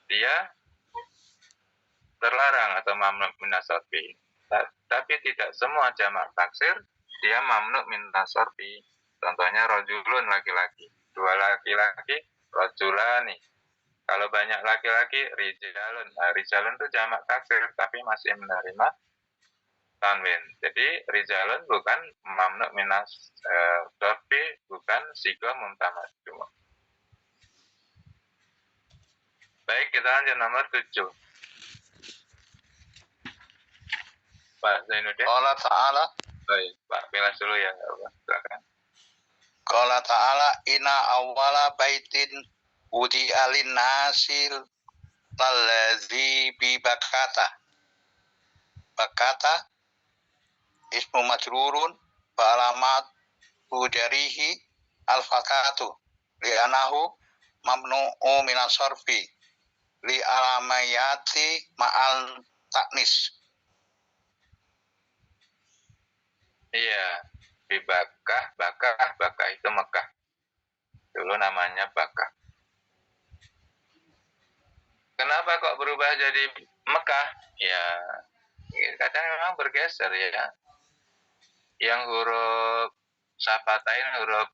dia terlarang atau mamnu minas sarfi. Tapi tidak semua jamak taksir dia mamnu minas sarfi. Contohnya rajulun laki-laki, dua laki-laki, rajulani. Kalau banyak laki-laki, rijalun. Nah, rijalun itu jamak taksir tapi masih menerima tanwin. Jadi rijalun bukan mamnu minas sarfi, bukan sigoh muntamal jumu'. Baik, kita lanjut nomor 7. Pak Zainuddin. Qala ta'ala. Baik, Pak, bilas dulu ya. Silakan. Qala ta'ala inna awwala baitin wudi alin nasil lallazi bi bakata. Bakata ismu majrurun wa alamat hujarihi al-fakatu li'anahu mamnu'u minas sarfi li alamayati ma'al taknis. Iya, di Bakah itu Mekah. Dulu namanya Bakah. Kenapa kok berubah jadi Mekah? Ya, kadang memang bergeser ya. Yang huruf syafatain, huruf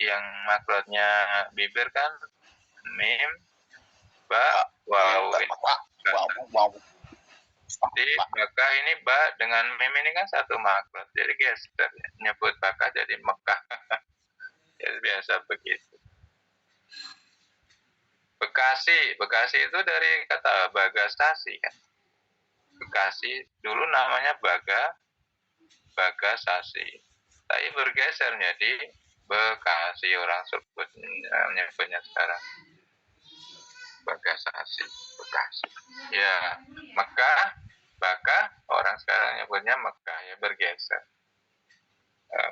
yang makrotnya bibir kan mim, ba, waw. Di Bakah ini ba dengan mim ini kan satu makrot, jadi geser. Nyebut Bakah jadi Mekah. Ya, biasa begitu. Bekasi itu dari kata Bagasasi kan. Bekasi dulu namanya Bagasasi. Tapi bergeser jadi Bekasi, orang nyebutnya sekarang Bagasasi, Bekasi. Ya, Mekah, Bakah, orang sekarang nyebutnya Mekah, ya bergeser.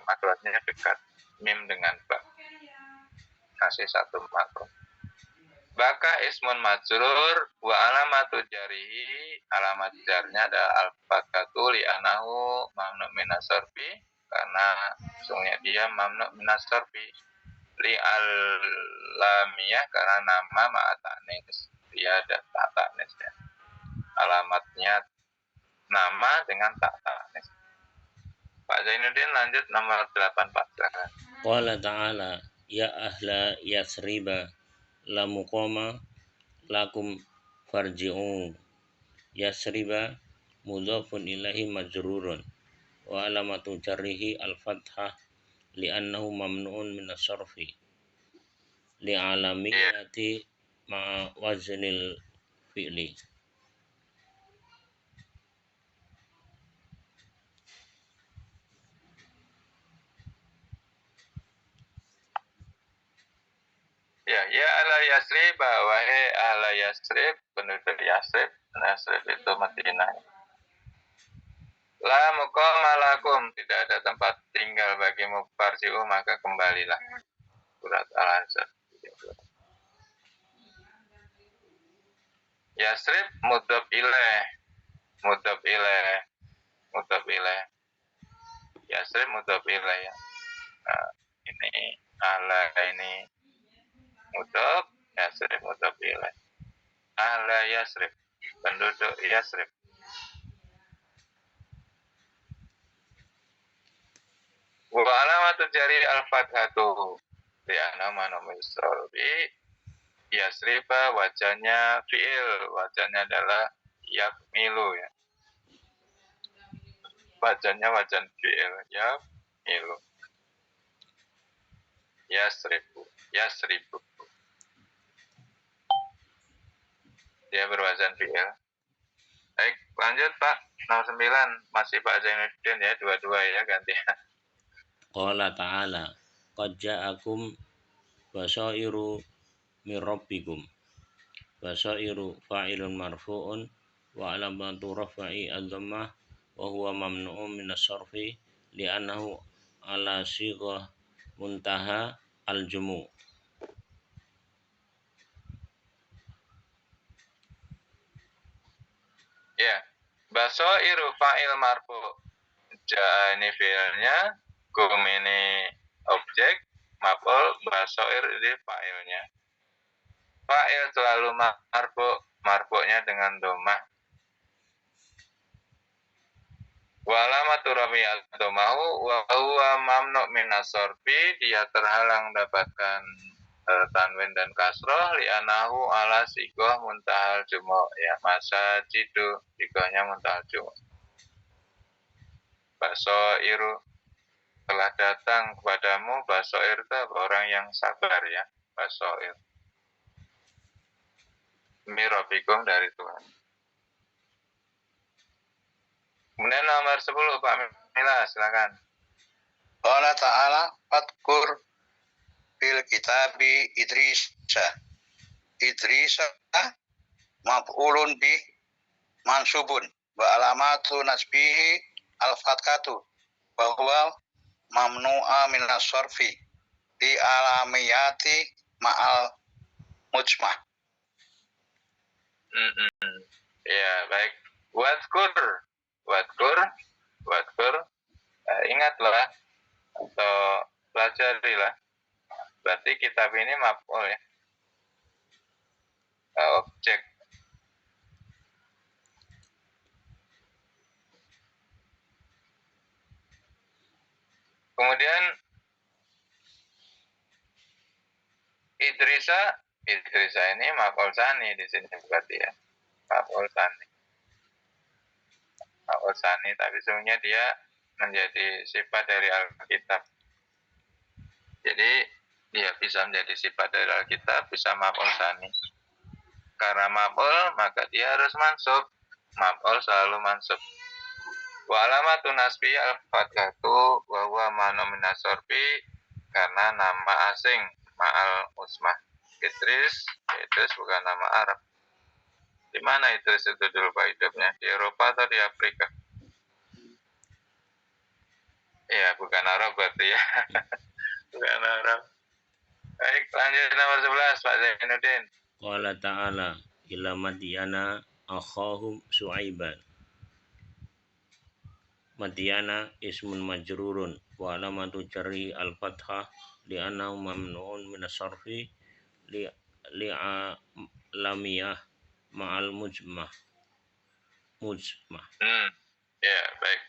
Makrotnya dekat, mim dengan ba. Kasih satu makrot. Bakah ismun majrur wa alamatu jarihi, alamat jarnya ada al-fathatu li anahu mamnu minas sarfi karena sungguhnya dia mamnu minas sarfi. Li alamiyah karena nama ma'atanis, dia ada tak tanis ya. Alamatnya nama dengan tak tanis. Pak Zainuddin lanjut nomor 8 Pak. Qala ta'ala ya ahla yathriba la muqama lakum farji'u. Yathriba mudhafun ilahi majrurun wa alamatu jarrihi al-fathah li'annahu mamnu'un min as-sarfi li'alamiyati ma waznil fi'li. Ya ala Yasrib, wahai ala Yasrib, penduduk Yasrib. Yasrib itu Madinah. La muqama lakum, tidak ada tempat tinggal bagimu, farji'u maka kembalilah. Surat Al-Ahzab. Yasrib mudhaf ilaih. Yasrib mudhaf ilaih ya. Nah, ini ala ini mudhaf, Yasrib mudhaf ilaih. Ala Yasrib, penduduk Yasrib. Wa alamatu jari al-fathatu di anama nomor sorbi. Yasriba wajahnya fi'il, wajahnya adalah yakmilu ya. Wajahnya wajan fi'il, yakmilu. Yasribu. Dia berwajan fi'il. Baik, lanjut Pak. Nomor 9, masih Pak Zainuddin ya, dua-dua ya gantian. Qala ta'ala qad ja'akum basairu min rabbikum. Basairu fa'ilun marfu'un wa alamatu raf'i ad-dhammah wa huwa mamnu'un min as-sarfi li'annahu ala sighah muntaha al-jumu'. Ya, basairu fa'il marfu. Ini fi'ilnya, kum ini objek, maf'ul, basair ini fa'ilnya. Fa'il selalu marfu'nya dengan dhammah. Wa alamatu raf'i dhammahu wa huwa mamnu' min as-sarfi, dia terhalang dapatkan tanwin dan kasroh li'anahu ala sigoh muntahal jumu' ya, masa jidu sigohnya muntahal jumu'. Basairu, telah datang kepadamu, basair itu orang yang sabar ya, basair. Mirabikum dari Tuhan. Kemudian nomor 10 Pak Mila, silakan. Allah Ta'ala fatkur fil kitabi Idrisa maf'ulun bih mansubun wa alamatu nasbihi al-fatkatu bahwa mamnu'a min as-sarfi di alamiyati ma'al mujmah. Ya, baik. Wadkur. Ingatlah atau pelajarilah. Berarti kitab ini maf'ul ya. Objek. Kemudian Idrisa ini maf'ul tsani di sini berarti ya. Maf'ul tsani, tapi sebenarnya dia menjadi sifat dari Alkitab. Jadi dia bisa menjadi sifat dari Alkitab, bisa maf'ul tsani. Karena maf'ul maka dia harus mansub. Maf'ul selalu mansub. Wa alamatu nasbi al-fathatu wa huwa mamnu' min as-sarfi, karena nama asing ma'al usmah. Idris bukan nama Arab. Di mana Idris itu dulu Pak hidupnya? Di Eropa atau di Afrika? Ya, bukan Arab berarti ya. Bukan Arab. Baik, lanjut nomor 11 Pak Zainuddin. Qala ta'ala ila madyana akhahum Syu'aiban. Madyana ismun majrurun wa alamatu jarri al-fathah li'annahu mamnu'un min as-sarfi li'alamiyah ma'al mujmah. Ya, baik.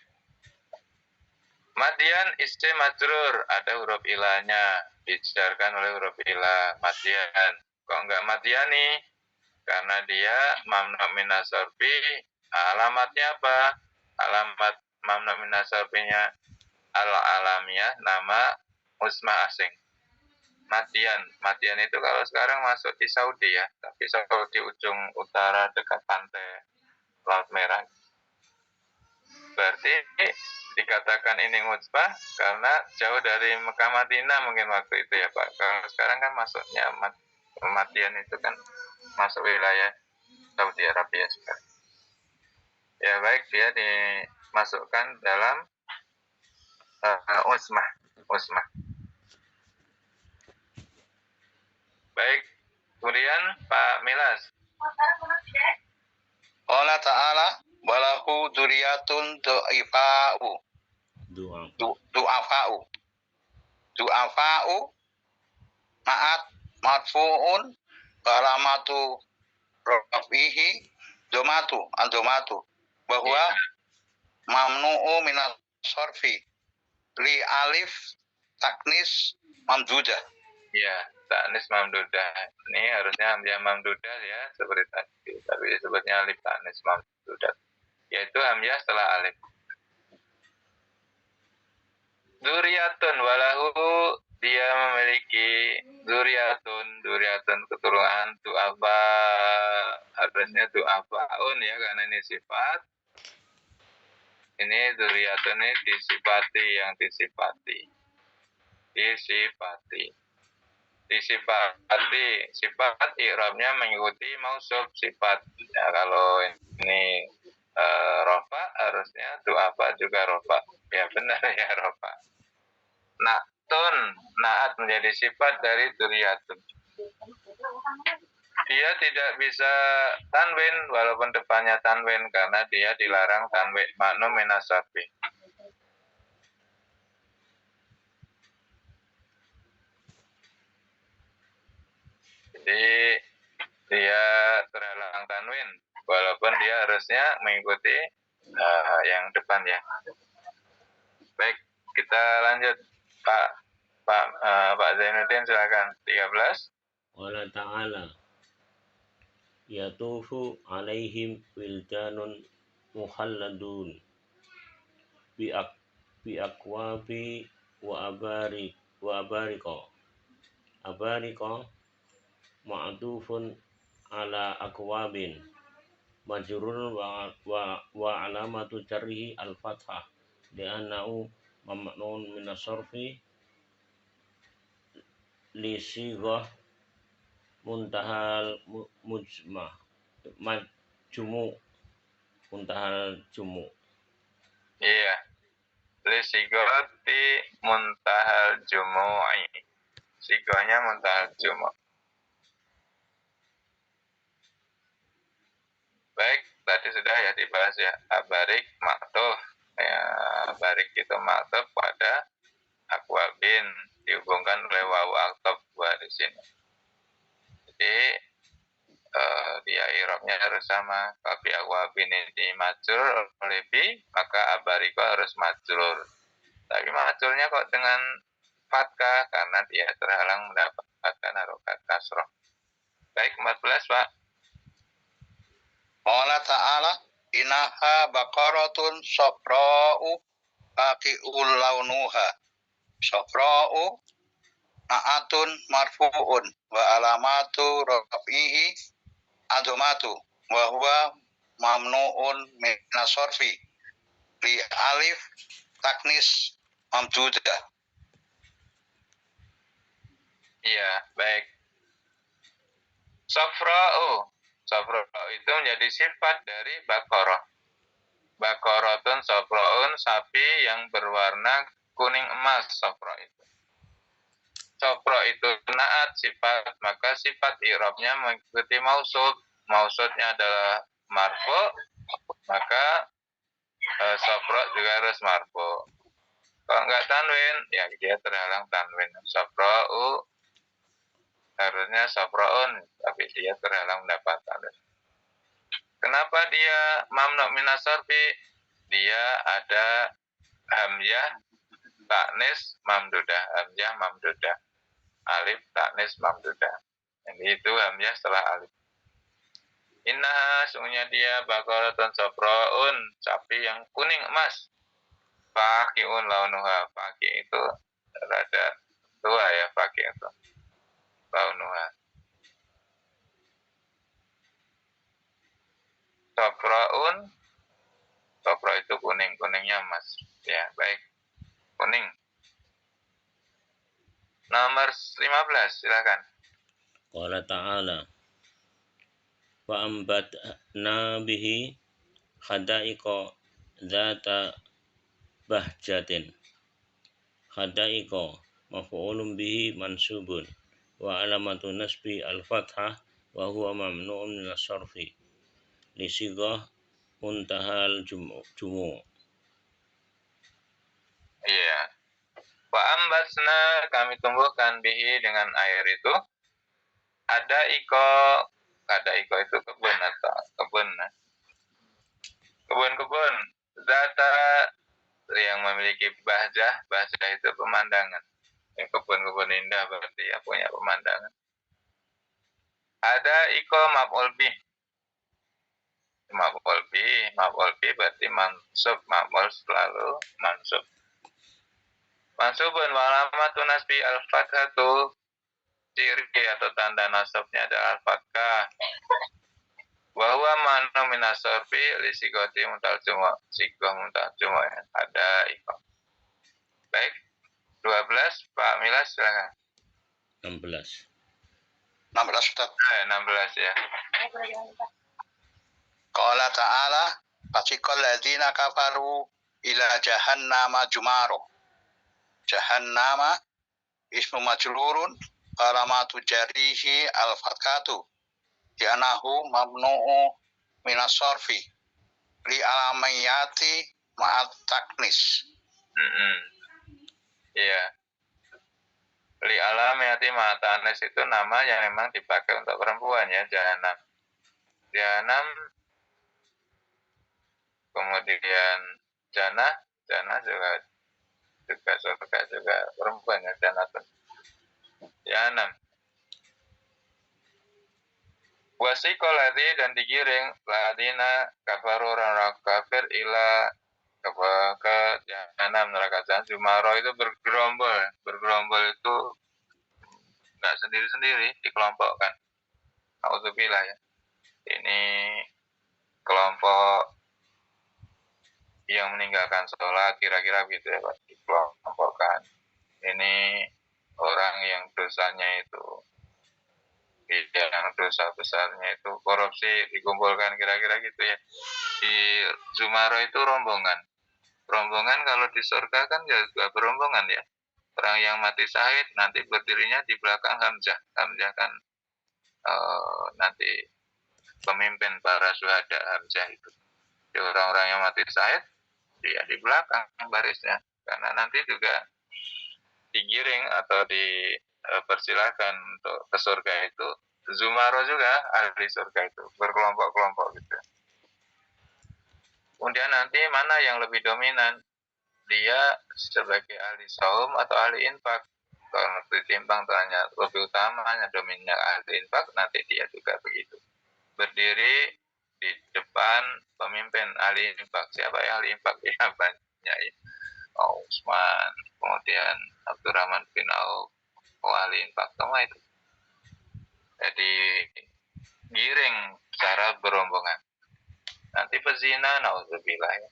Madian isim majrur, ada huruf ilahnya, dijarkan oleh huruf ilah. Madian. Kok enggak madiani? Karena dia mamnu minas sarfi. Alamatnya apa? Alamat mamnu minas sarfinya al-alamiyah, nama usma asing. Madian itu kalau sekarang masuk di Saudi ya, tapi Saudi ujung utara dekat pantai Laut Merah. Berarti dikatakan ini ngutbah karena jauh dari Mekah Madinah mungkin waktu itu ya Pak. Kalau sekarang kan masuknya Madian itu kan masuk wilayah Saudi Arabia sekarang. Ya baik, dia dimasukkan dalam usmah. Baik, kemudian Pak Milas. Allah Ta'ala walahu duriyatun du'afa'u ma'at marfu'un balamatu rafihi domatu bahwa mamnu'u minal sorfi li alif taknis mamdudah. Ya, taknis mamdudah. Ini harusnya hamzah mamdudah ya, seperti tadi. Tapi disebutnya alif taknis mamdudah. Yaitu hamzah setelah alif. Dzurriyatun walahu, dia memiliki dzurriyatun keturunan du'afa, harusnya du'afaun ya, karena ini sifat. Ini dzurriyatun ini disifati. Sifat i'rabnya mengikuti mausuf sifat. Ya, kalau ini rofa harusnya du'afa juga rofa. Ya benar ya, rofa. Naat menjadi sifat dari dzurriyatun. Dia tidak bisa tanwin walaupun depannya tanwin karena dia dilarang tanwin maknum minas sarfi. Jadi dia terhalang tanwin walaupun dia harusnya mengikuti yang depan ya. Baik, kita lanjut Pak Zainuddin, silakan. 13. Allah Ta'ala yatufu alaihim wildanun muhalladun bi akwabi wa abariko ma'tufun ala akwabin majrur wa alamatu jarrihi al-fathah li'annahu mamnun min as-sarfi li sighah muntahal jumu. Iya. Li sigoti muntahal jumu'i. Sigonya muntahal jumu'. Baik, tadi sudah ya dibahas ya. Abarik maktuf. Ya, barik itu maktuf pada akwabin, dihubungkan oleh wawu aktuf di sini. Jadi dia i'rabnya harus sama. Tapi akwabin ini majrur oleh bi, maka abariko harus majrur. Tapi majrurnya kok dengan fathah karena dia terhalang mendapatkan harokat kasroh. Baik, 14 Pak. Allah Ta'ala inaha baqaratun safra'u faqi'ul launuha safra'u na'atun marfu'un wa alamatu rafihi adumatu wa huwa mamnu'un minas sarfi li alif taknis mamdudah. Iya, baik. Safra'u itu menjadi sifat dari baqarah. Baqaratun safra'un, sapi yang berwarna kuning emas. Safra itu. Safra itu naat sifat, maka sifat i'rabnya mengikuti mausuf. Mausufnya adalah marfu, maka Sopro juga harus marfu. Kalau nggak tanwin, ya dia terhalang tanwin. Soprou harusnya soproun, tapi dia terhalang mendapat tanwin. Kenapa dia mamnu minas sarfi? Dia ada hamzah taknis mamdudah, hamzah mamdudah, alif taknis mamdudah. Jadi itu hamzah setelah alif. Inna sungguhnya dia baqaratun safraun, sapi yang kuning emas. Faqiun launuha, faqi itu rada tua ya, faqi itu launuha. Safraun, safra itu kuning, kuningnya emas. Ya, baik. Kuning. Nomor 15, silakan. Qala ta'ala wa ambatna bihi hadaiqa dzata bahjatin. Hadaiqa maf'ulun bihi mansubun wa alamatu nasbi al-fathah wa huwa mamnu'un min as-sarfi li sighah muntahal jumu'. Iya. Wa ambatsna, kami tumbuhkan bihi dengan air itu. Ada iko itu kebun atau kebun. Kebun-kebun zata yang memiliki bahjah itu pemandangan. Kebun-kebun indah berarti ya, punya pemandangan. Ada iko maf'ul bih. Maf'ul bih berarti mansub, maf'ul selalu mansub. Mansubun wa alamatun nasbi al-fathatu, ciri atau tanda nasabnya adalah al-fathah. Wa huwa manu min as-sarfi li sigati muntal juma', sigah muntal juma' ada iko. Baik. 12 Pak Milas silakan. 16. 16 Ustaz. 16 ya. Qala ta'ala fasiqal ladzina kafaru ila jahannama jumaro. Jahannama ismu majrurun alamatu jarihi al-fathatu yanahu mamnu'u minas sarfi li alamayati ma'at taknis. Iya. Li alamati ma'atanis itu nama yang memang dipakai untuk perempuan ya, jahanam. Jahanam, kemudian jannah juga surga juga perempuan ya, jannatun. Jahanam. Wasiqal ladzi, dan digiring ladina kafaru, orang kafir ila ke jahanam, neraka jahanam. Jumaro itu bergerombol itu nggak sendiri-sendiri, dikelompokkan. Auzubillah ya. Ini kelompok yang meninggalkan sholat, kira-kira gitu ya Pak, dikelompokkan. Ini orang yang dosanya itu, yang dosa besarnya itu korupsi, dikumpulkan, kira-kira gitu ya. Di Zumaro itu rombongan kalau di surga kan juga berombongan ya. Orang yang mati syahid nanti berdirinya di belakang Hamzah kan nanti pemimpin para syuhada Hamzah itu. Jadi orang-orang yang mati syahid dia di belakang barisnya, karena nanti juga digiring atau dipersilahkan untuk ke surga itu. Zumaro juga ahli surga itu, berkelompok-kelompok gitu. Kemudian nanti mana yang lebih dominan? Dia sebagai ahli saum atau ahli infak. Kalau ditimbang tanya lebih utamanya dominnya ahli infak, nanti dia juga begitu. Berdiri di depan pemimpin ahli infak. Siapa yang ahli infak? Ya banyak ya. Utsman, kemudian Abdurrahman bin Auf, ahli infak sama itu. Jadi giring secara berombongan. Nanti pezina, naudzubillah ya.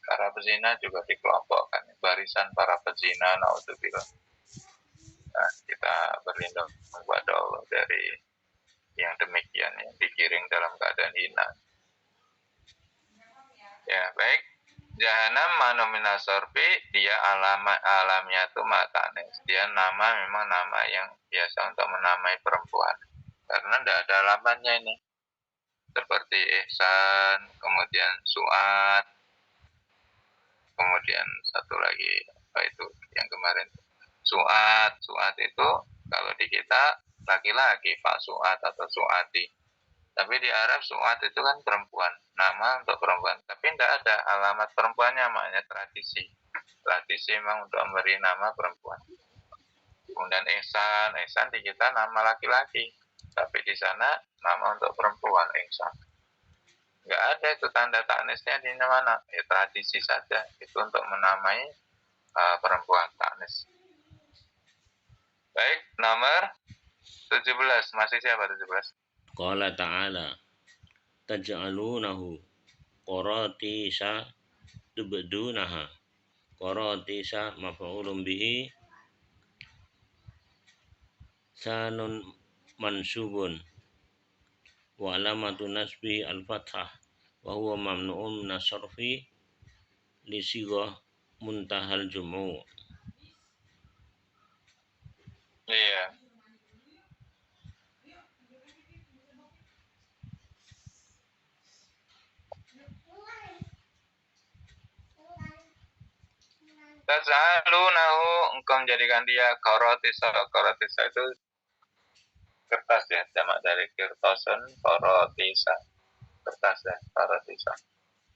Para pezina juga dikelompokkan. Barisan para pezina, naudzubillah. Nah, kita berlindung kepada Allah dari yang demikian, yang digiring dalam keadaan hina. Ya, baik. Jahanam manu minas sarfi, dia alamnya itu matanis. Dia memang nama yang biasa untuk menamai perempuan. Karena tidak ada alamatnya ini. Seperti ihsan, kemudian su'ad, kemudian satu lagi apa itu yang kemarin Suat itu kalau di kita laki-laki Pak Suat atau Suati, tapi di Arab Suat itu kan perempuan, nama untuk perempuan, tapi tidak ada alamat perempuannya, makanya tradisi memang untuk memberi nama perempuan. Kemudian Ihsan di kita nama laki-laki, tapi di sana nama untuk perempuan Ihsan. Nggak ada itu tanda ta'nisnya di mana, ya tradisi saja itu untuk menamai perempuan ta'nis. Baik, nomor 17, masih siapa 17? Qala ta'ala taj'alunahu qaratisa tubdunaha. Qaratisa maf'ulun bihi sanun mansubun wa alamatu nasbi al-fathah wa huwa mamnu'un min as-sarfi li sighah muntahal jum'u. Iya. Taj'alunahu, engkau menjadikan dia qaratisa itu kertas ya, jamak dari kirtosun, qaratisa, kertas ya, qaratisa.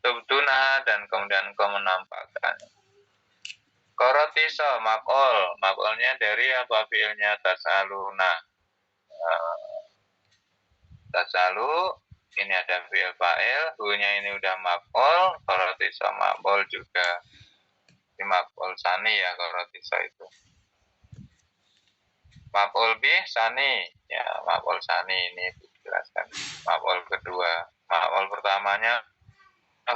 Tubduna, dan kemudian engkau menampakkan. Qaratisa maf'ulnya dari apa fi'ilnya tas'aluna. Tas'alu ini ada fi'il fa'il, hu-nya ini udah maf'ul, qaratisa maf'ul juga. Ini maf'ul sani ya, qaratisa itu. Maf'ul bih sani, ya maf'ul sani ini dijelaskan. Maf'ul kedua, maf'ul pertamanya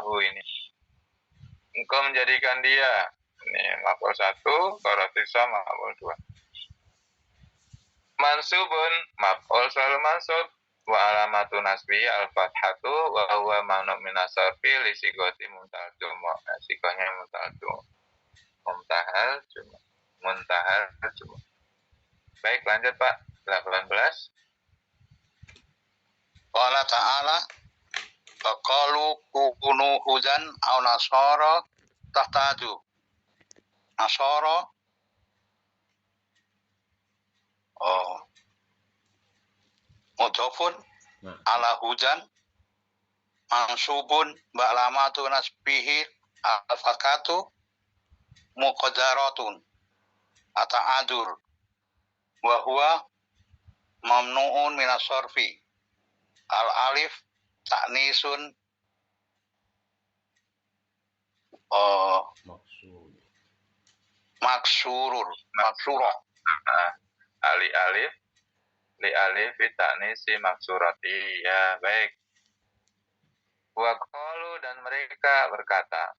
hu ini. Engkau menjadikan dia, ini maf'ul 1, qaratisa maf'ul 2. Mansubun, maf'ul selalu mansub, wa alamatu nasbi al-fathatu wa huwa mamnu' min as-sarfi li sigoti muntahal jumu'. Sigohnya muntahal jumu'. Muntahal jumu'. Baik, lanjut Pak. 18. Qala ta'ala faqalu kunu hudan aw nasara tahtaju. Nasara mudhafun ala hudan mansubun ba'lamatu nasbihi al-fakatu muqaddaratun ata'adur wa huwa mamnu'un minas sarfi al-alif ta'nisun maksurah Alif ta'nisi maksurati, ya baik. Wa qalu, dan mereka berkata,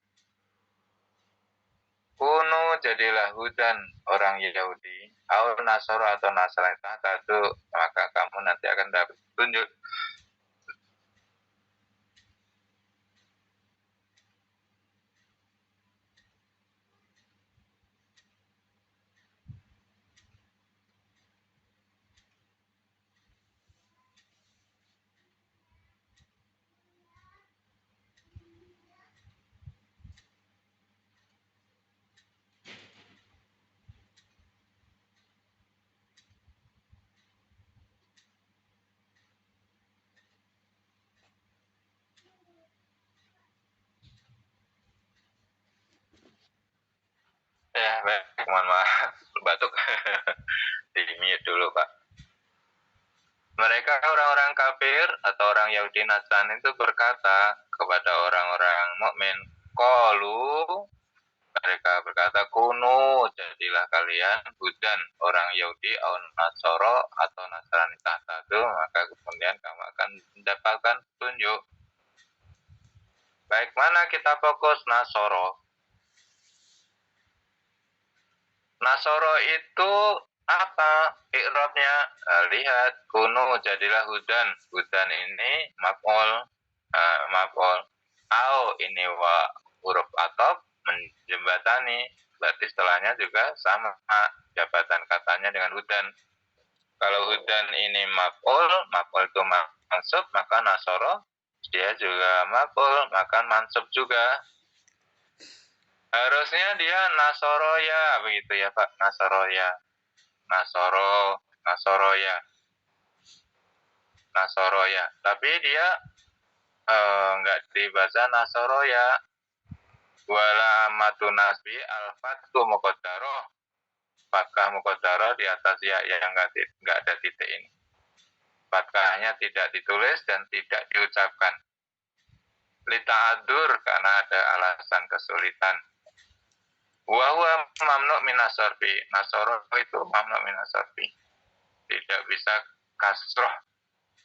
kunu jadilah hudan orang Yahudi, au nasara atau Nasrani tahtadu, maka kamu nanti akan dapat petunjuk. Ya, baik, mohon maaf, batuk. Di-mute dulu, Pak. Mereka orang-orang kafir atau orang Yahudi Nasrani itu berkata kepada orang-orang mukmin, qalu, mereka berkata, kunu, jadilah kalian hudan orang Yahudi atau Nasoro atau Nasrani tahtadu, maka kemudian kamu akan mendapatkan petunjuk. Baik, mana kita fokus Nasoro? Nasoro itu apa i'rabnya? Lihat, kunu jadilah hudan. Hudan ini maf'ul, au ini wa huruf atop menjembatani. Berarti setelahnya juga sama jabatan katanya dengan hudan. Kalau hudan ini maf'ul itu mansub, maka nasoro dia juga maf'ul, maka mansub juga. Harusnya dia Nasoroya begitu ya Pak, Nasoroya. Nasoroya. Tapi dia nggak dibaca Nasoroya. Wala matun nasbi al-fatku muqaddaroh. Fatkah muqaddaroh di atas ya yang nggak ada titik ini. Fatkahnya tidak ditulis dan tidak diucapkan. Lita'adur karena ada alasan kesulitan. Wahwa mamnu minasorfi. Nasoroh itu mamnu minasorfi. Tidak bisa kasroh.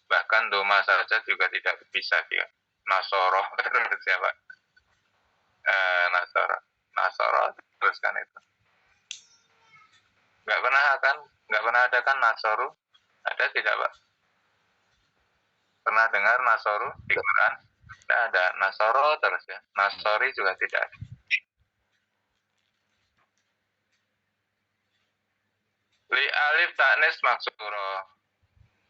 Bahkan doma saja juga tidak bisa dia. Nasoroh siapa? Nasoroh teruskan itu. Nggak pernah ada kan Nasoru? Ada tidak Pak? Pernah dengar Nasoru di Quran? Tidak ada. Nasoro terus ya. Nasori juga tidak ada. Li alif taknis maksuro.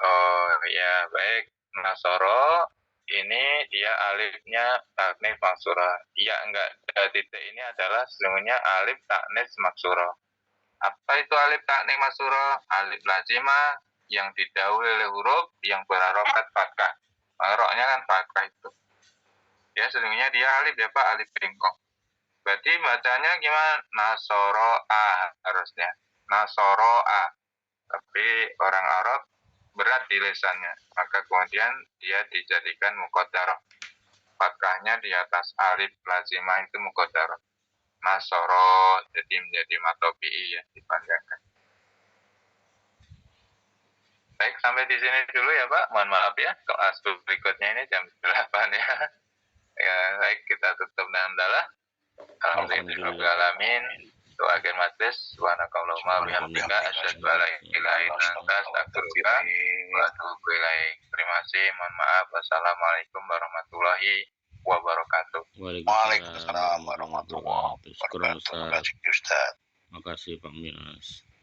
Oh ya baik. Nasoro ini dia alifnya taknis maksuro. Ya enggak ada titik ini adalah sesungguhnya alif taknis maksuro. Apa itu alif taknis maksuro? Alif lazimah yang didahului oleh huruf yang berharokat fathah. Roknya kan fathah itu. Ya sesungguhnya dia alif ya Pak, alif bengkok. Berarti bacanya gimana? Nasoro'a harusnya. Nasoro'a. Tapi orang Arab berat di lisannya. Maka kemudian dia dijadikan muqaddarah. Fathahnya di atas alif lazimah itu muqaddarah. Nasoro jadi menjadi matobi'i ya, dipanjangkan. Baik, sampai di sini dulu ya Pak. Mohon maaf ya, kelas berikutnya ini jam 8 ya. Ya, baik kita tutup dengan dalah. Alhamdulillahirrahmanirrahim. Untuk akhir majlis, subhanakallahumma bihamdika asyhadu an la ilaha illa anta astaghfiruka wa atubu ilaik. Terima kasih, mohon maaf. Wassalamualaikum warahmatullahi wabarakatuh. Waalaikumsalam warahmatullahi wabarakatuh. Terima kasih Ustaz. Pak Minas.